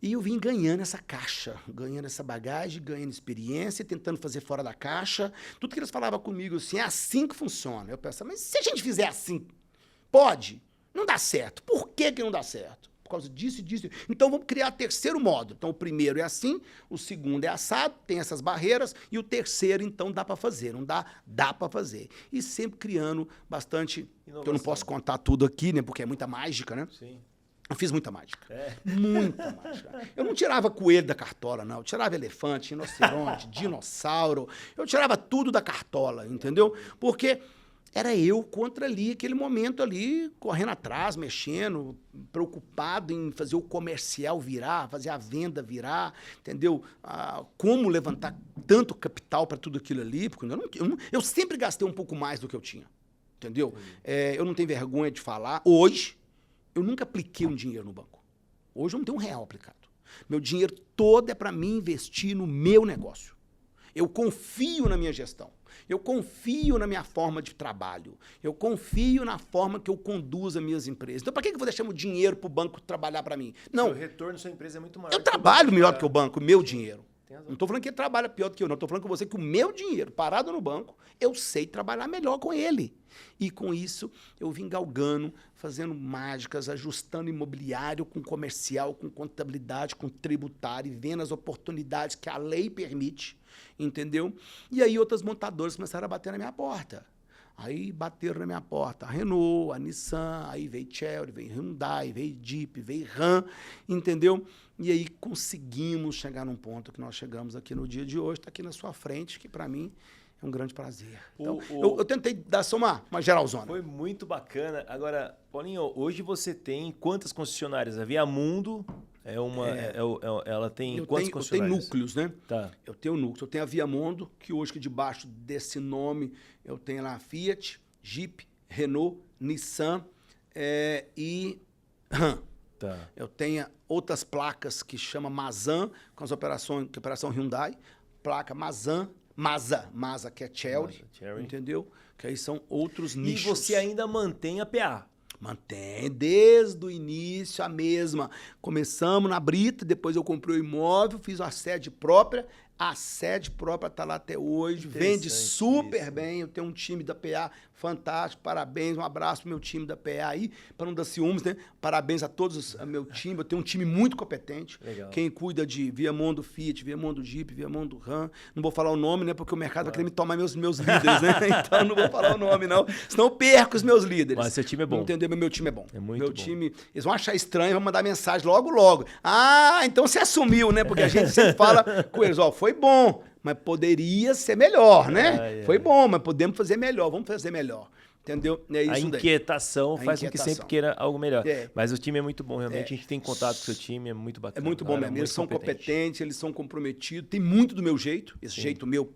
E eu vim ganhando essa caixa, ganhando essa bagagem, ganhando experiência, tentando fazer fora da caixa. Tudo que eles falavam comigo assim, é assim que funciona. Eu pensava, mas se a gente fizer assim, pode? Não dá certo. Por que não dá certo? Por causa disso e disso. Então, vamos criar terceiro módulo. Então, o primeiro é assim, o segundo é assado, tem essas barreiras, e o terceiro, então, dá para fazer. Não dá, dá para fazer. E sempre criando bastante... Inovação. Eu não posso contar tudo aqui, né? Porque é muita mágica, né? Sim. Eu fiz muita mágica. Muita mágica. Eu não tirava coelho da cartola, não. Eu tirava elefante, rinoceronte, dinossauro. Eu tirava tudo da cartola, entendeu? Porque era eu contra ali, aquele momento ali, correndo atrás, mexendo, preocupado em fazer o comercial virar, fazer a venda virar, entendeu? Como levantar tanto capital para tudo aquilo ali, porque eu sempre gastei um pouco mais do que eu tinha, entendeu? Eu não tenho vergonha de falar. Hoje, eu nunca apliquei um dinheiro no banco. Hoje eu não tenho R$1 aplicado. Meu dinheiro todo é para mim investir no meu negócio. Eu confio na minha gestão. Eu confio na minha forma de trabalho. Eu confio na forma que eu conduzo as minhas empresas. Então, para que eu vou deixar meu dinheiro para o banco trabalhar para mim? Não. O retorno da sua empresa é muito maior. Eu trabalho melhor do que o banco, meu dinheiro. Não estou falando que ele trabalha pior do que eu, não. Estou falando com você que o meu dinheiro, parado no banco, eu sei trabalhar melhor com ele. E com isso, eu vim galgando, fazendo mágicas, ajustando imobiliário com comercial, com contabilidade, com tributário, e vendo as oportunidades que a lei permite, entendeu? E aí outras montadoras começaram a bater na minha porta. Aí bateram na minha porta a Renault, a Nissan, aí veio Chery, veio Hyundai, veio Jeep, veio Ram, entendeu? E aí conseguimos chegar num ponto que nós chegamos aqui no dia de hoje, está aqui na sua frente, que para mim é um grande prazer. Então, eu tentei dar só uma geralzona. Foi muito bacana. Agora, Paulinho, hoje você tem quantas concessionárias? A Viamundo ela tem quantas concessionárias? Eu tenho núcleos, né? Tá. Eu tenho núcleos. Eu tenho a Viamundo, que hoje que debaixo desse nome eu tenho lá Fiat, Jeep, Renault, Nissan e Ram. Tá. Eu tenho outras placas que chama Mazan, com as operação Hyundai, placa Mazan, Mazda, que é Chery, entendeu? Que aí são outros nichos. E você ainda mantém a PA? Mantém, desde o início a mesma. Começamos na Brita, depois eu comprei o imóvel, fiz a sede própria. A sede própria está lá até hoje, vende super isso. bem. Eu tenho um time da PA fantástico, parabéns, um abraço pro meu time da PA aí, para não dar ciúmes, né? Parabéns a todos o meu time, eu tenho um time muito competente. Legal. Quem cuida de Viamonde Fiat, Viamonde Jeep, Viamonde Ram, não vou falar o nome, né? Porque o mercado vai querer me tomar meus líderes, né? Então não vou falar o nome, não, senão eu perco os meus líderes. Mas seu time é bom. Entendeu? Meu time é bom. É muito meu bom. time, eles vão achar estranho, vão mandar mensagem logo, logo. Ah, então você assumiu, né? Porque a gente sempre fala com eles, ó, foi bom, mas poderia ser melhor, né? Foi bom, mas podemos fazer melhor, vamos fazer melhor. Entendeu? É isso a inquietação faz com que sempre queira algo melhor. Mas o time é muito bom, realmente. A gente tem contato com o seu time, é muito bacana. É muito bom mesmo. Eles são competentes, eles são comprometidos. Tem muito do meu jeito, esse jeito meu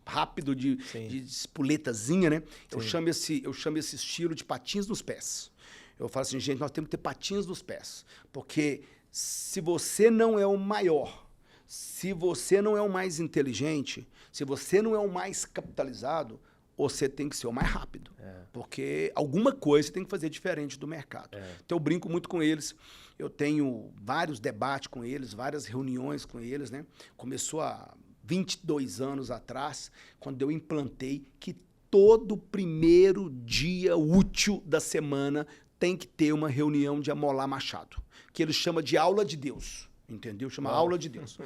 rápido de espoletazinha, né? Eu chamo esse estilo de patins nos pés. Eu falo assim, gente, nós temos que ter patins nos pés. Porque se você não é o maior, se você não é o mais inteligente, se você não é o mais capitalizado, você tem que ser o mais rápido. Porque alguma coisa você tem que fazer diferente do mercado. Então eu brinco muito com eles. Eu tenho vários debates com eles, várias reuniões com eles, né? Começou há 22 anos atrás, quando eu implantei que todo primeiro dia útil da semana tem que ter uma reunião de amolar machado, que ele chama de aula de Deus. Entendeu? Chama aula de Deus.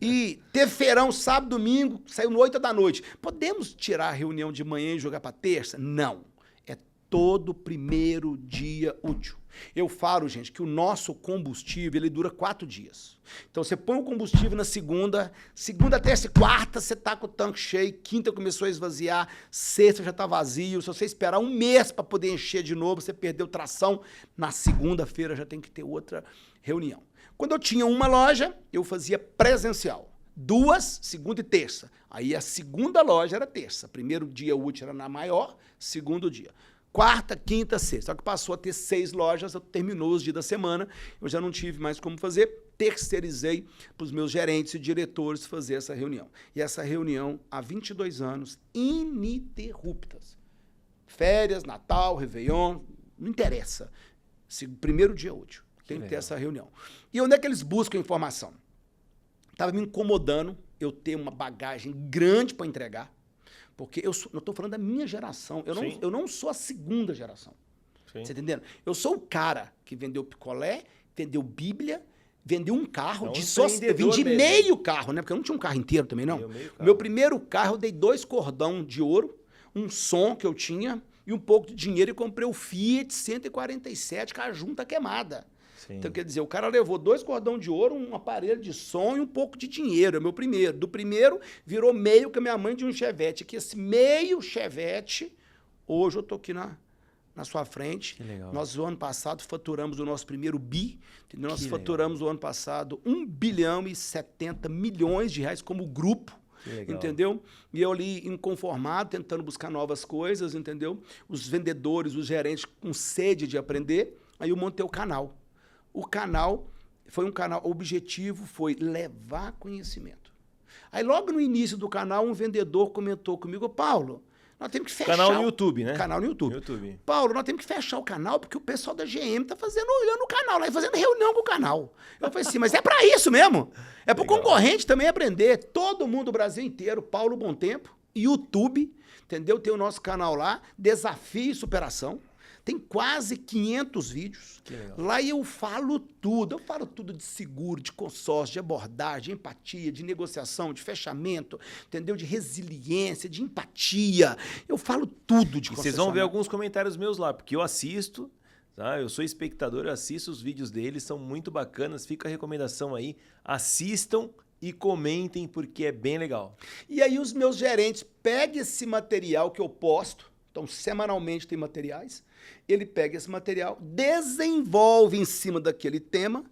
E ter feirão sábado, domingo, saiu no 8 da noite. Podemos tirar a reunião de manhã e jogar para terça? Não. É todo primeiro dia útil. Eu falo, gente, que o nosso combustível, ele dura 4 dias. Então, você põe o combustível na segunda, terça e quarta, você tá com o tanque cheio, quinta começou a esvaziar, sexta já tá vazio. Se você esperar um mês para poder encher de novo, você perdeu tração, na segunda-feira já tem que ter outra reunião. Quando eu tinha uma loja, eu fazia presencial. 2, segunda e terça. Aí a segunda loja era terça. Primeiro dia útil era na maior, segundo dia. Quarta, quinta, sexta. Só que passou a ter 6 lojas, terminou os dias da semana, eu já não tive mais como fazer, terceirizei para os meus gerentes e diretores fazer essa reunião. E essa reunião, há 22 anos, ininterruptas. Férias, Natal, Réveillon, não interessa. Primeiro dia útil. Tem que ter essa reunião. E onde é que eles buscam informação? Estava me incomodando eu ter uma bagagem grande para entregar, porque eu estou falando da minha geração. Eu não sou a segunda geração. Você está entendendo? Eu sou o cara que vendeu picolé, vendeu Bíblia, vendeu um carro. Eu vendi meio carro, né? Porque eu não tinha um carro inteiro também, não. Meu primeiro carro, eu dei 2 cordão de ouro, um som que eu tinha e um pouco de dinheiro e comprei o Fiat 147 com a junta queimada. Então, quer dizer, o cara levou 2 cordão de ouro, um aparelho de som e um pouco de dinheiro. É o meu primeiro. Do primeiro, virou meio que a minha mãe de um Chevette. Que esse meio Chevette, hoje eu estou aqui na sua frente. Que legal. Nós, o ano passado, faturamos o nosso primeiro bi. Entendeu? Nós faturamos o ano passado 1 bilhão e 70 milhões de reais como grupo. Entendeu? E eu ali inconformado, tentando buscar novas coisas, entendeu? Os vendedores, os gerentes com sede de aprender. Aí eu montei o canal. O canal foi um canal, o objetivo foi levar conhecimento. Aí logo no início do canal, um vendedor comentou comigo, Paulo, nós temos que fechar... Canal no YouTube, né? Canal no YouTube. Paulo, nós temos que fechar o canal porque o pessoal da GM tá olhando o canal lá e fazendo reunião com o canal. Eu falei assim, mas é para isso mesmo. É para o concorrente também aprender. Todo mundo, o Brasil inteiro, Paulo Bom Tempo, YouTube, entendeu? Tem o nosso canal lá, Desafio e Superação. Tem quase 500 vídeos. Lá eu falo tudo. Eu falo tudo de seguro, de consórcio, de abordagem, de empatia, de negociação, de fechamento, entendeu? De resiliência, de empatia. Eu falo tudo de concessionária. Vocês vão ver alguns comentários meus lá, porque eu assisto, tá? Eu sou espectador, eu assisto os vídeos deles, são muito bacanas. Fica a recomendação aí. Assistam e comentem, porque é bem legal. E aí os meus gerentes pegam esse material que eu posto. Então, semanalmente tem materiais. Ele pega esse material, desenvolve em cima daquele tema.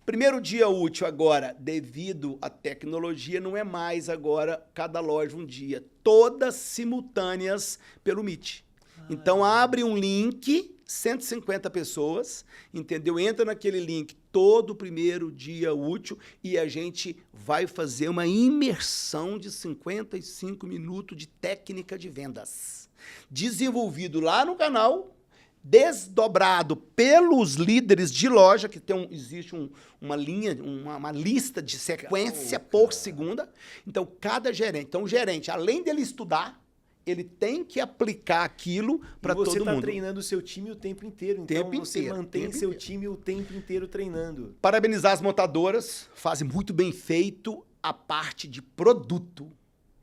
Primeiro dia útil agora, devido à tecnologia, não é mais agora cada loja um dia. Todas simultâneas pelo Meet. Então, abre um link, 150 pessoas, entendeu? Entra naquele link todo primeiro dia útil e a gente vai fazer uma imersão de 55 minutos de técnica de vendas. Desenvolvido lá no canal, desdobrado pelos líderes de loja, que existe uma linha, uma lista de sequência por segunda. Então, cada gerente. Então, o gerente, além dele estudar, ele tem que aplicar aquilo para todo mundo. Você está treinando o seu time o tempo inteiro. Então, você mantém seu time o tempo inteiro treinando. Parabenizar as montadoras. Fazem muito bem feito a parte de produto.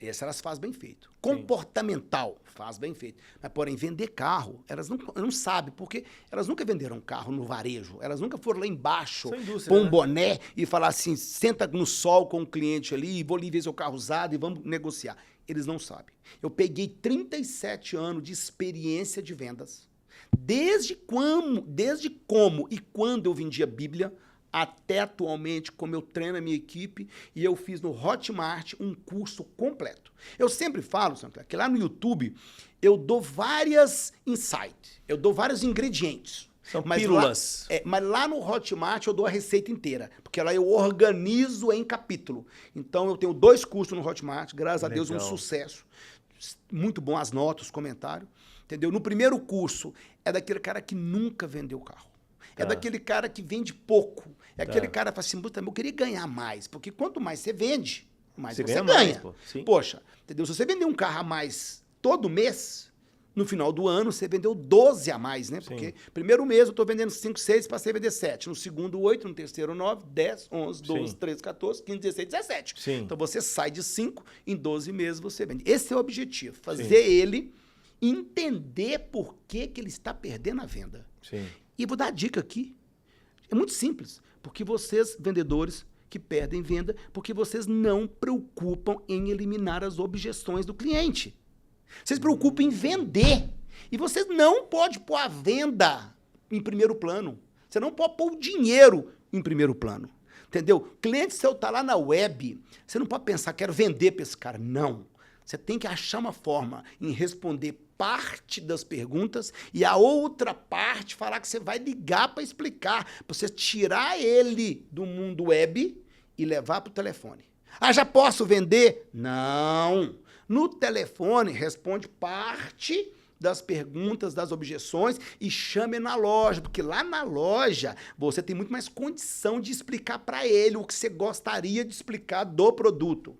Essa elas fazem bem feito. Comportamental, faz bem feito. Mas, porém, vender carro, elas não sabem, porque elas nunca venderam carro no varejo. Elas nunca foram lá embaixo, pôr um boné e falar assim, senta no sol com o cliente ali, vou ali ver seu carro usado e vamos negociar. Eles não sabem. Eu peguei 37 anos de experiência de vendas. Desde como e quando eu vendia Bíblia, até atualmente, como eu treino a minha equipe, e eu fiz no Hotmart um curso completo. Eu sempre falo, que lá no YouTube eu dou várias insights, eu dou vários ingredientes. São pílulas. Mas lá no Hotmart eu dou a receita inteira, porque lá eu organizo em capítulo. Então eu tenho 2 cursos no Hotmart, graças a Deus, um sucesso. Muito bom as notas, os comentários. Entendeu? No primeiro curso é daquele cara que nunca vendeu carro. É daquele cara que vende pouco. É aquele cara que fala assim, eu queria ganhar mais. Porque quanto mais você vende, mais você ganha. Mais, Poxa, entendeu? Se você vender um carro a mais todo mês, no final do ano você vendeu 12 a mais, né? Porque primeiro mês eu estou vendendo 5, 6, passei a vender 7. No segundo, 8. No terceiro, 9, 10, 11, 12, 13, 14, 15, 16, 17. Então você sai de 5, em 12 meses você vende. Esse é o objetivo. Fazer ele entender por que ele está perdendo a venda. E vou dar a dica aqui. É muito simples. Porque vocês, vendedores que perdem venda, porque vocês não preocupam em eliminar as objeções do cliente. Vocês se preocupam em vender. E vocês não podem pôr a venda em primeiro plano. Você não pode pôr o dinheiro em primeiro plano. Entendeu? Cliente seu está lá na web, você não pode pensar, quero vender para esse cara. Não. Você tem que achar uma forma em responder parte das perguntas e a outra parte falar que você vai ligar para explicar, para você tirar ele do mundo web e levar para o telefone. Ah, já posso vender? Não. No telefone, responde parte das perguntas, das objeções e chame na loja, porque lá na loja você tem muito mais condição de explicar para ele o que você gostaria de explicar do produto.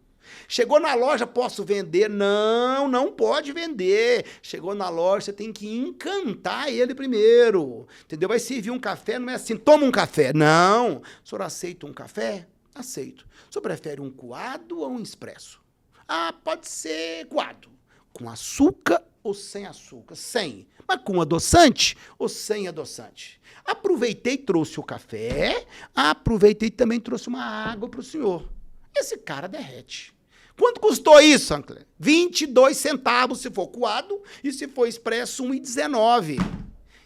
Chegou na loja, posso vender? Não, não pode vender. Chegou na loja, você tem que encantar ele primeiro. Entendeu? Vai servir um café, não é assim, toma um café. Não. O senhor aceita um café? Aceito. O senhor prefere um coado ou um expresso? Ah, pode ser coado. Com açúcar ou sem açúcar? Sem. Mas com adoçante ou sem adoçante? Aproveitei e trouxe o café, aproveitei e também trouxe uma água para o senhor. Esse cara derrete. Quanto custou isso, Ancler? 22 centavos se for coado e se for expresso, 1,19.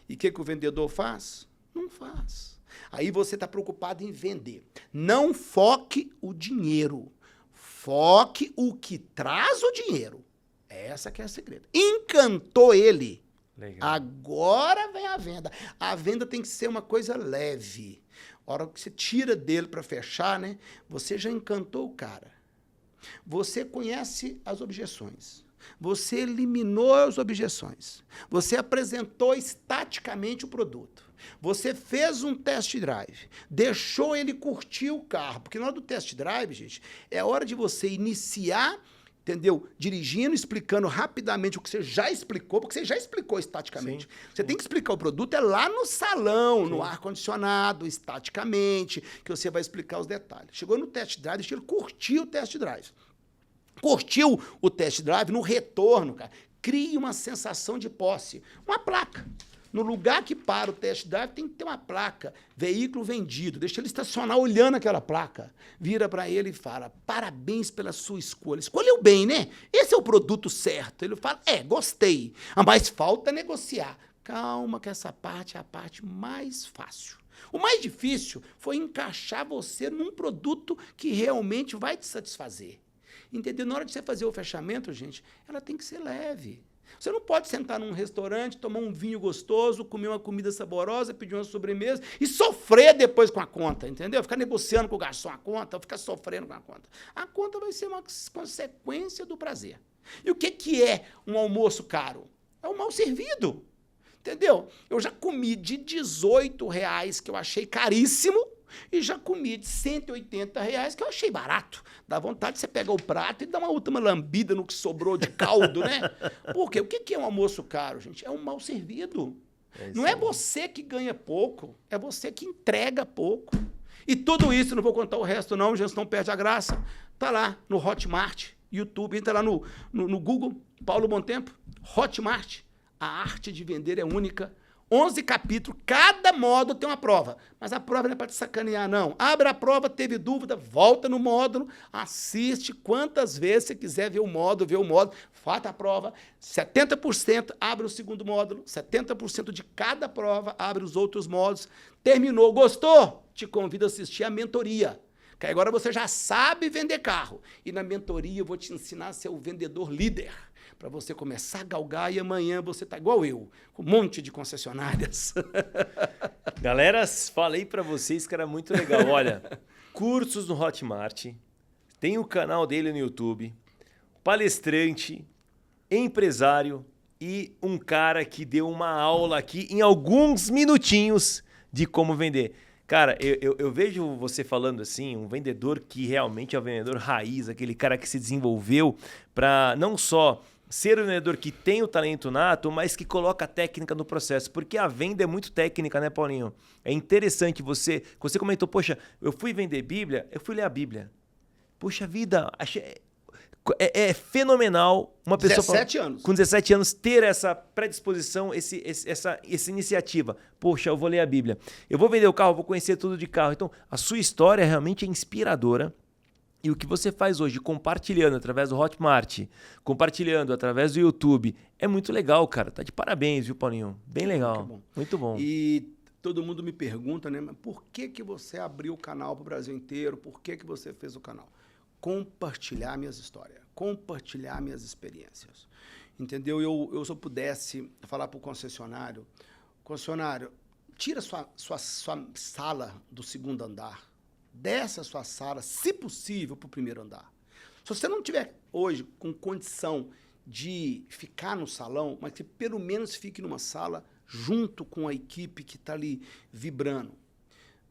E o que o vendedor faz? Não faz. Aí você está preocupado em vender. Não foque o dinheiro. Foque o que traz o dinheiro. Essa que é o segredo. Encantou ele. Legal. Agora vem a venda. A venda tem que ser uma coisa leve. A hora que você tira dele para fechar, né? Você já encantou o cara. Você conhece as objeções. Você eliminou as objeções. Você apresentou estaticamente o produto. Você fez um test drive. Deixou ele curtir o carro. Porque na hora do test drive, gente, é hora de você iniciar, entendeu? Dirigindo, explicando rapidamente o que você já explicou, porque você já explicou estaticamente. Você tem que explicar o produto lá no salão, no ar-condicionado, estaticamente, que você vai explicar os detalhes. Chegou no test drive, deixa ele curtir o test drive. Curtiu o test drive, no retorno, cara, crie uma sensação de posse. Uma placa. No lugar que para o test drive, tem que ter uma placa. Veículo vendido. Deixa ele estacionar olhando aquela placa. Vira para ele e fala, parabéns pela sua escolha. Escolheu bem, né? Esse é o produto certo. Ele fala, gostei. Mas falta negociar. Calma que essa parte é a parte mais fácil. O mais difícil foi encaixar você num produto que realmente vai te satisfazer. Entendeu? Na hora de você fazer o fechamento, gente, ela tem que ser leve. Você não pode sentar num restaurante, tomar um vinho gostoso, comer uma comida saborosa, pedir uma sobremesa e sofrer depois com a conta, entendeu? Ficar negociando com o garçom a conta, ficar sofrendo com a conta. A conta vai ser uma consequência do prazer. E o que é um almoço caro? É um mal servido. Entendeu? Eu já comi de R$18, que eu achei caríssimo, e já comi de R$180, que eu achei barato. Dá vontade de você pegar o prato e dar uma última lambida no que sobrou de caldo, né? Por quê? O que é um almoço caro, gente? É um mal servido. Não é você que ganha pouco, é você que entrega pouco. E tudo isso, não vou contar o resto não, gente, não perde a graça. Tá lá no Hotmart, YouTube, entra lá no Google, Paulo Bom Tempo, Hotmart. A arte de vender é única. 11 capítulos, cada módulo tem uma prova. Mas a prova não é para te sacanear, não. Abre a prova, teve dúvida, volta no módulo, assiste quantas vezes você quiser ver o módulo, faça a prova. 70% abre o segundo módulo, 70% de cada prova abre os outros módulos. Terminou, gostou? Te convido a assistir a mentoria. Que agora você já sabe vender carro. E na mentoria eu vou te ensinar a ser o vendedor líder. Para você começar a galgar e amanhã você tá igual eu, com um monte de concessionárias. Galera, falei para vocês que era muito legal. Olha, cursos no Hotmart, tem o canal dele no YouTube, palestrante, empresário e um cara que deu uma aula aqui em alguns minutinhos de como vender. Cara, eu vejo você falando assim, um vendedor que realmente é um vendedor raiz, aquele cara que se desenvolveu para não só ser um vendedor que tem o talento nato, mas que coloca a técnica no processo. Porque a venda é muito técnica, né, Paulinho? É interessante você comentou, poxa, eu fui vender Bíblia, eu fui ler a Bíblia. Poxa vida, é fenomenal uma pessoa 17 anos. Com 17 anos ter essa predisposição, essa iniciativa. Poxa, eu vou ler a Bíblia. Eu vou vender o carro, vou conhecer tudo de carro. Então, a sua história realmente é inspiradora. E o que você faz hoje, compartilhando através do Hotmart, compartilhando através do YouTube, é muito legal, cara. Tá de parabéns, viu, Paulinho? Bem legal. Bom. Muito bom. E todo mundo me pergunta, né? Mas por que você abriu o canal para o Brasil inteiro? Por que você fez o canal? Compartilhar minhas histórias, compartilhar minhas experiências. Entendeu? Eu se eu pudesse falar para o concessionário, tira sua sala do segundo andar. Desce a sua sala, se possível, para o primeiro andar. Se você não tiver hoje com condição de ficar no salão, mas que pelo menos fique numa sala junto com a equipe que está ali vibrando.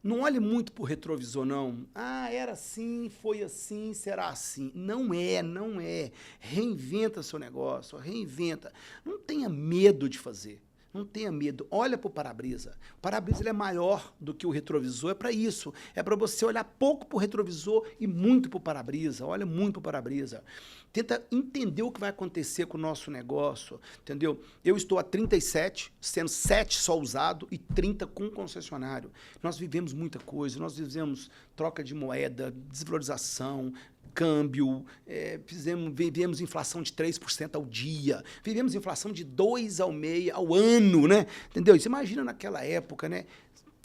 Não olhe muito para o retrovisor, não. Ah, era assim, foi assim, será assim. Não é. Reinventa seu negócio, reinventa. Não tenha medo de fazer. Não tenha medo, olha para o para-brisa. O para-brisa ele é maior do que o retrovisor, é para isso. É para você olhar pouco para o retrovisor e muito para o para-brisa. Olha muito para o para-brisa. Tenta entender o que vai acontecer com o nosso negócio, entendeu? Eu estou a 37, sendo 7 só usado e 30 com concessionário. Nós vivemos muita coisa, nós vivemos troca de moeda, desvalorização, câmbio, vivemos inflação de 3% ao dia, vivemos inflação de 2,5% ao ano, né? Entendeu? Você imagina naquela época, né?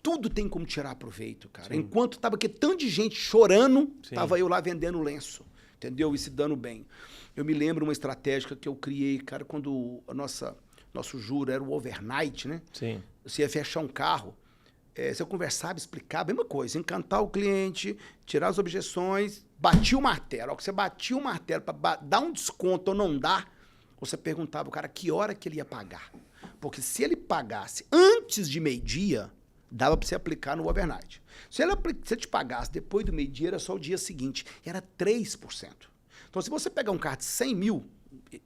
Tudo tem como tirar proveito, cara. Sim. Enquanto estava aqui tanta gente chorando, estava eu lá vendendo lenço, entendeu? E se dando bem. Eu me lembro uma estratégia que eu criei, cara, quando nosso juro era o overnight, né? Sim. Você ia fechar um carro, se eu conversava, explicava, a mesma coisa, encantar o cliente, tirar as objeções, batia o martelo. Ao que você batia o martelo para dar um desconto ou não dar, você perguntava ao cara que hora que ele ia pagar. Porque se ele pagasse antes de meio-dia, dava para você aplicar no overnight. Se ele te pagasse depois do meio-dia, era só o dia seguinte. Era 3%. Então, se você pegar um carro de 100 mil,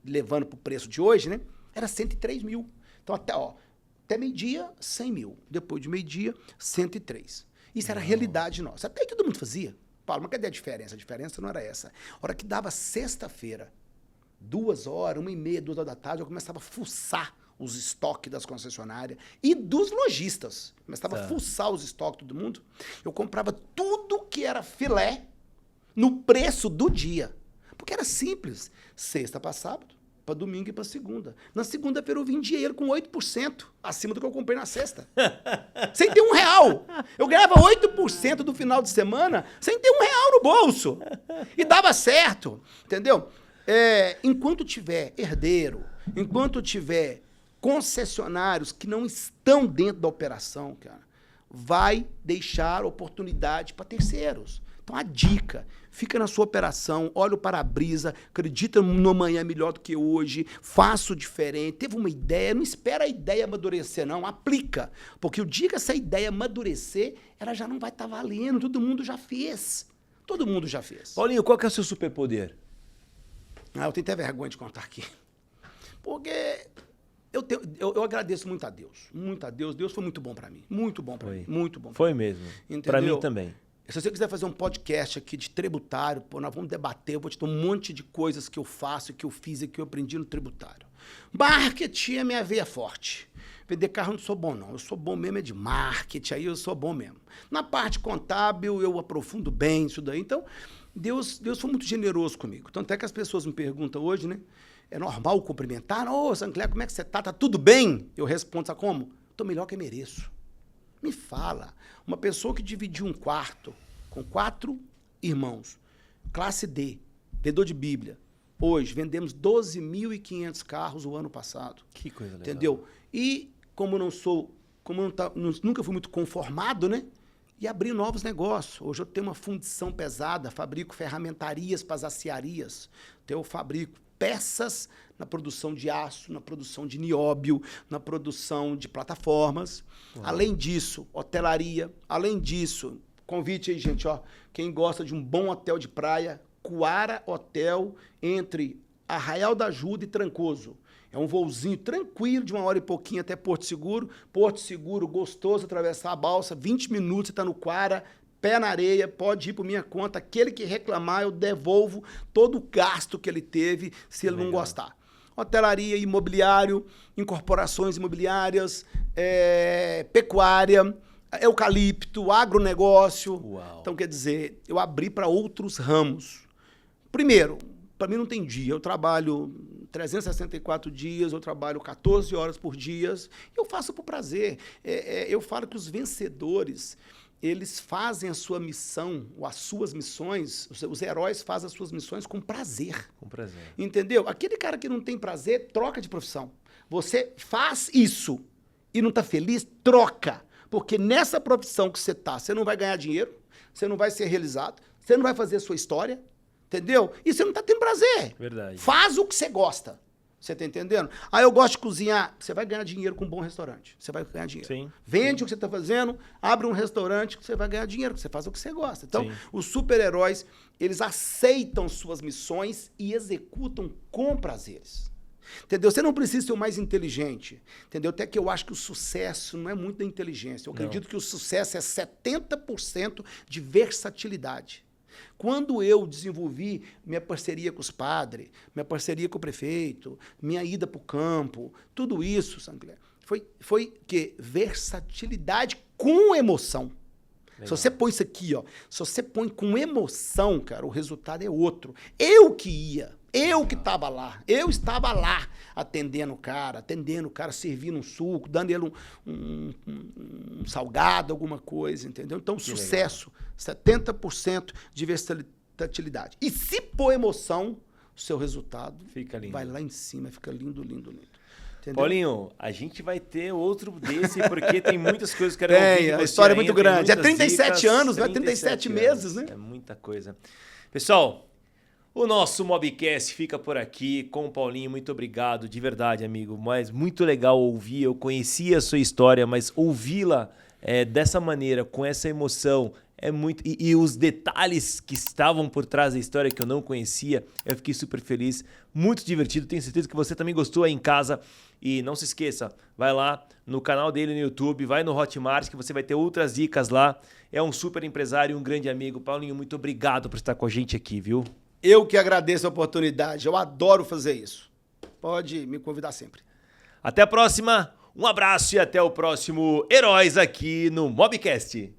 levando para o preço de hoje, né, era 103 mil. Então, até meio-dia, 100 mil. Depois de meio-dia, 103. Isso era a realidade nossa. Até aí todo mundo fazia. Paulo, mas cadê a diferença? A diferença não era essa. A hora que dava sexta-feira, 2 horas, 1h30, 2 horas da tarde, eu começava a fuçar os estoques das concessionárias e dos lojistas. Começava a fuçar os estoques de todo mundo. Eu comprava tudo que era filé no preço do dia. Porque era simples. Sexta para sábado, para domingo e para segunda. Na segunda-feira eu vendia ele com 8% acima do que eu comprei na sexta. Sem ter R$1. Eu ganhava 8% do final de semana sem ter R$1 no bolso. E dava certo, entendeu? Enquanto tiver herdeiro, enquanto tiver concessionários que não estão dentro da operação, cara, vai deixar oportunidade para terceiros. Então a dica, fica na sua operação, olha o para-brisa, acredita no amanhã melhor do que hoje, faça o diferente, teve uma ideia, não espera a ideia amadurecer não, aplica. Porque o dia que essa ideia amadurecer, ela já não vai estar valendo, todo mundo já fez. Todo mundo já fez. Paulinho, qual que é o seu superpoder? Eu tenho até vergonha de contar aqui. Porque eu agradeço muito a Deus. Muito a Deus. Deus foi muito bom para mim. Muito bom para mim. Muito bom. Foi mesmo. Para mim também. Se você quiser fazer um podcast aqui de tributário, pô, nós vamos debater, eu vou te dar um monte de coisas que eu faço, que eu fiz e que eu aprendi no tributário. Marketing é minha veia forte. Vender carro eu não sou bom, não. Eu sou bom mesmo é de marketing, aí eu sou bom mesmo. Na parte contábil, eu aprofundo bem isso daí. Então, Deus foi muito generoso comigo. Tanto é que as pessoas me perguntam hoje, né? É normal cumprimentar? Ô, Sancler, como é que você tá? Tá tudo bem? Eu respondo, sabe como? Tô melhor que eu mereço. Me fala. Uma pessoa que dividiu um quarto com 4 irmãos, classe D, vendedor de Bíblia. Hoje, vendemos 12.500 carros o ano passado. Que coisa legal. Entendeu? E como nunca fui muito conformado, né? E abri novos negócios. Hoje eu tenho uma fundição pesada, fabrico ferramentarias para as aciarias. Então eu fabrico peças na produção de aço, na produção de nióbio, na produção de plataformas. Uhum. Além disso, hotelaria. Além disso, convite aí, gente, ó. Quem gosta de um bom hotel de praia, Coara Hotel, entre Arraial da Ajuda e Trancoso. É um voozinho tranquilo, de 1 hora e pouquinho até Porto Seguro. Porto Seguro, gostoso, atravessar a balsa, 20 minutos, você está no Coara, pé na areia, pode ir por minha conta. Aquele que reclamar, eu devolvo todo o gasto que ele teve, se ele não gostar. Hotelaria, imobiliário, incorporações imobiliárias, pecuária, eucalipto, agronegócio. Uau. Então, quer dizer, eu abri para outros ramos. Primeiro, para mim não tem dia. Eu trabalho 364 dias, eu trabalho 14 horas por dia. Eu faço por prazer. Eu falo que os vencedores, eles fazem a sua missão, ou as suas missões, os heróis fazem as suas missões com prazer. Com prazer. Entendeu? Aquele cara que não tem prazer, troca de profissão. Você faz isso e não está feliz, troca. Porque nessa profissão que você está, você não vai ganhar dinheiro, você não vai ser realizado, você não vai fazer a sua história, entendeu? E você não está tendo prazer. Verdade. Faz o que você gosta. Você está entendendo? Eu gosto de cozinhar. Você vai ganhar dinheiro com um bom restaurante. Você vai ganhar dinheiro. Sim. Vende o que você está fazendo, abre um restaurante que você vai ganhar dinheiro, que você faz o que você gosta. Então, sim, os super-heróis, eles aceitam suas missões e executam com prazeres. Entendeu? Você não precisa ser o mais inteligente. Entendeu? Até que eu acho que o sucesso não é muito da inteligência. Eu acredito que o sucesso é 70% de versatilidade. Quando eu desenvolvi minha parceria com os padres, minha parceria com o prefeito, minha ida para o campo, tudo isso, Sancler, foi que versatilidade com emoção. Legal. Se você põe isso aqui, ó, se você põe com emoção, cara, o resultado é outro. Eu que estava lá, eu estava lá atendendo o cara, servindo um suco, dando ele um salgado, alguma coisa, entendeu? Então, que sucesso, legal. 70% de versatilidade. E se pôr emoção, o seu resultado fica lindo. Vai lá em cima, fica lindo, lindo, lindo. Entendeu? Paulinho, a gente vai ter outro desse, porque tem muitas coisas que eu quero ouvir de você. A história é muito ainda, grande. É 37 dicas, anos, não é 37 meses, né? É muita coisa. Pessoal, o nosso Mobcast fica por aqui com o Paulinho. Muito obrigado, de verdade, amigo. Mas muito legal ouvir. Eu conhecia a sua história, mas ouvi-la dessa maneira, com essa emoção, é muito... E os detalhes que estavam por trás da história que eu não conhecia, eu fiquei super feliz. Muito divertido. Tenho certeza que você também gostou aí em casa. E não se esqueça, vai lá no canal dele no YouTube, vai no Hotmart, que você vai ter outras dicas lá. É um super empresário e um grande amigo. Paulinho, muito obrigado por estar com a gente aqui, viu? Eu que agradeço a oportunidade. Eu adoro fazer isso. Pode me convidar sempre. Até a próxima. Um abraço e até o próximo Heróis aqui no Mobcast.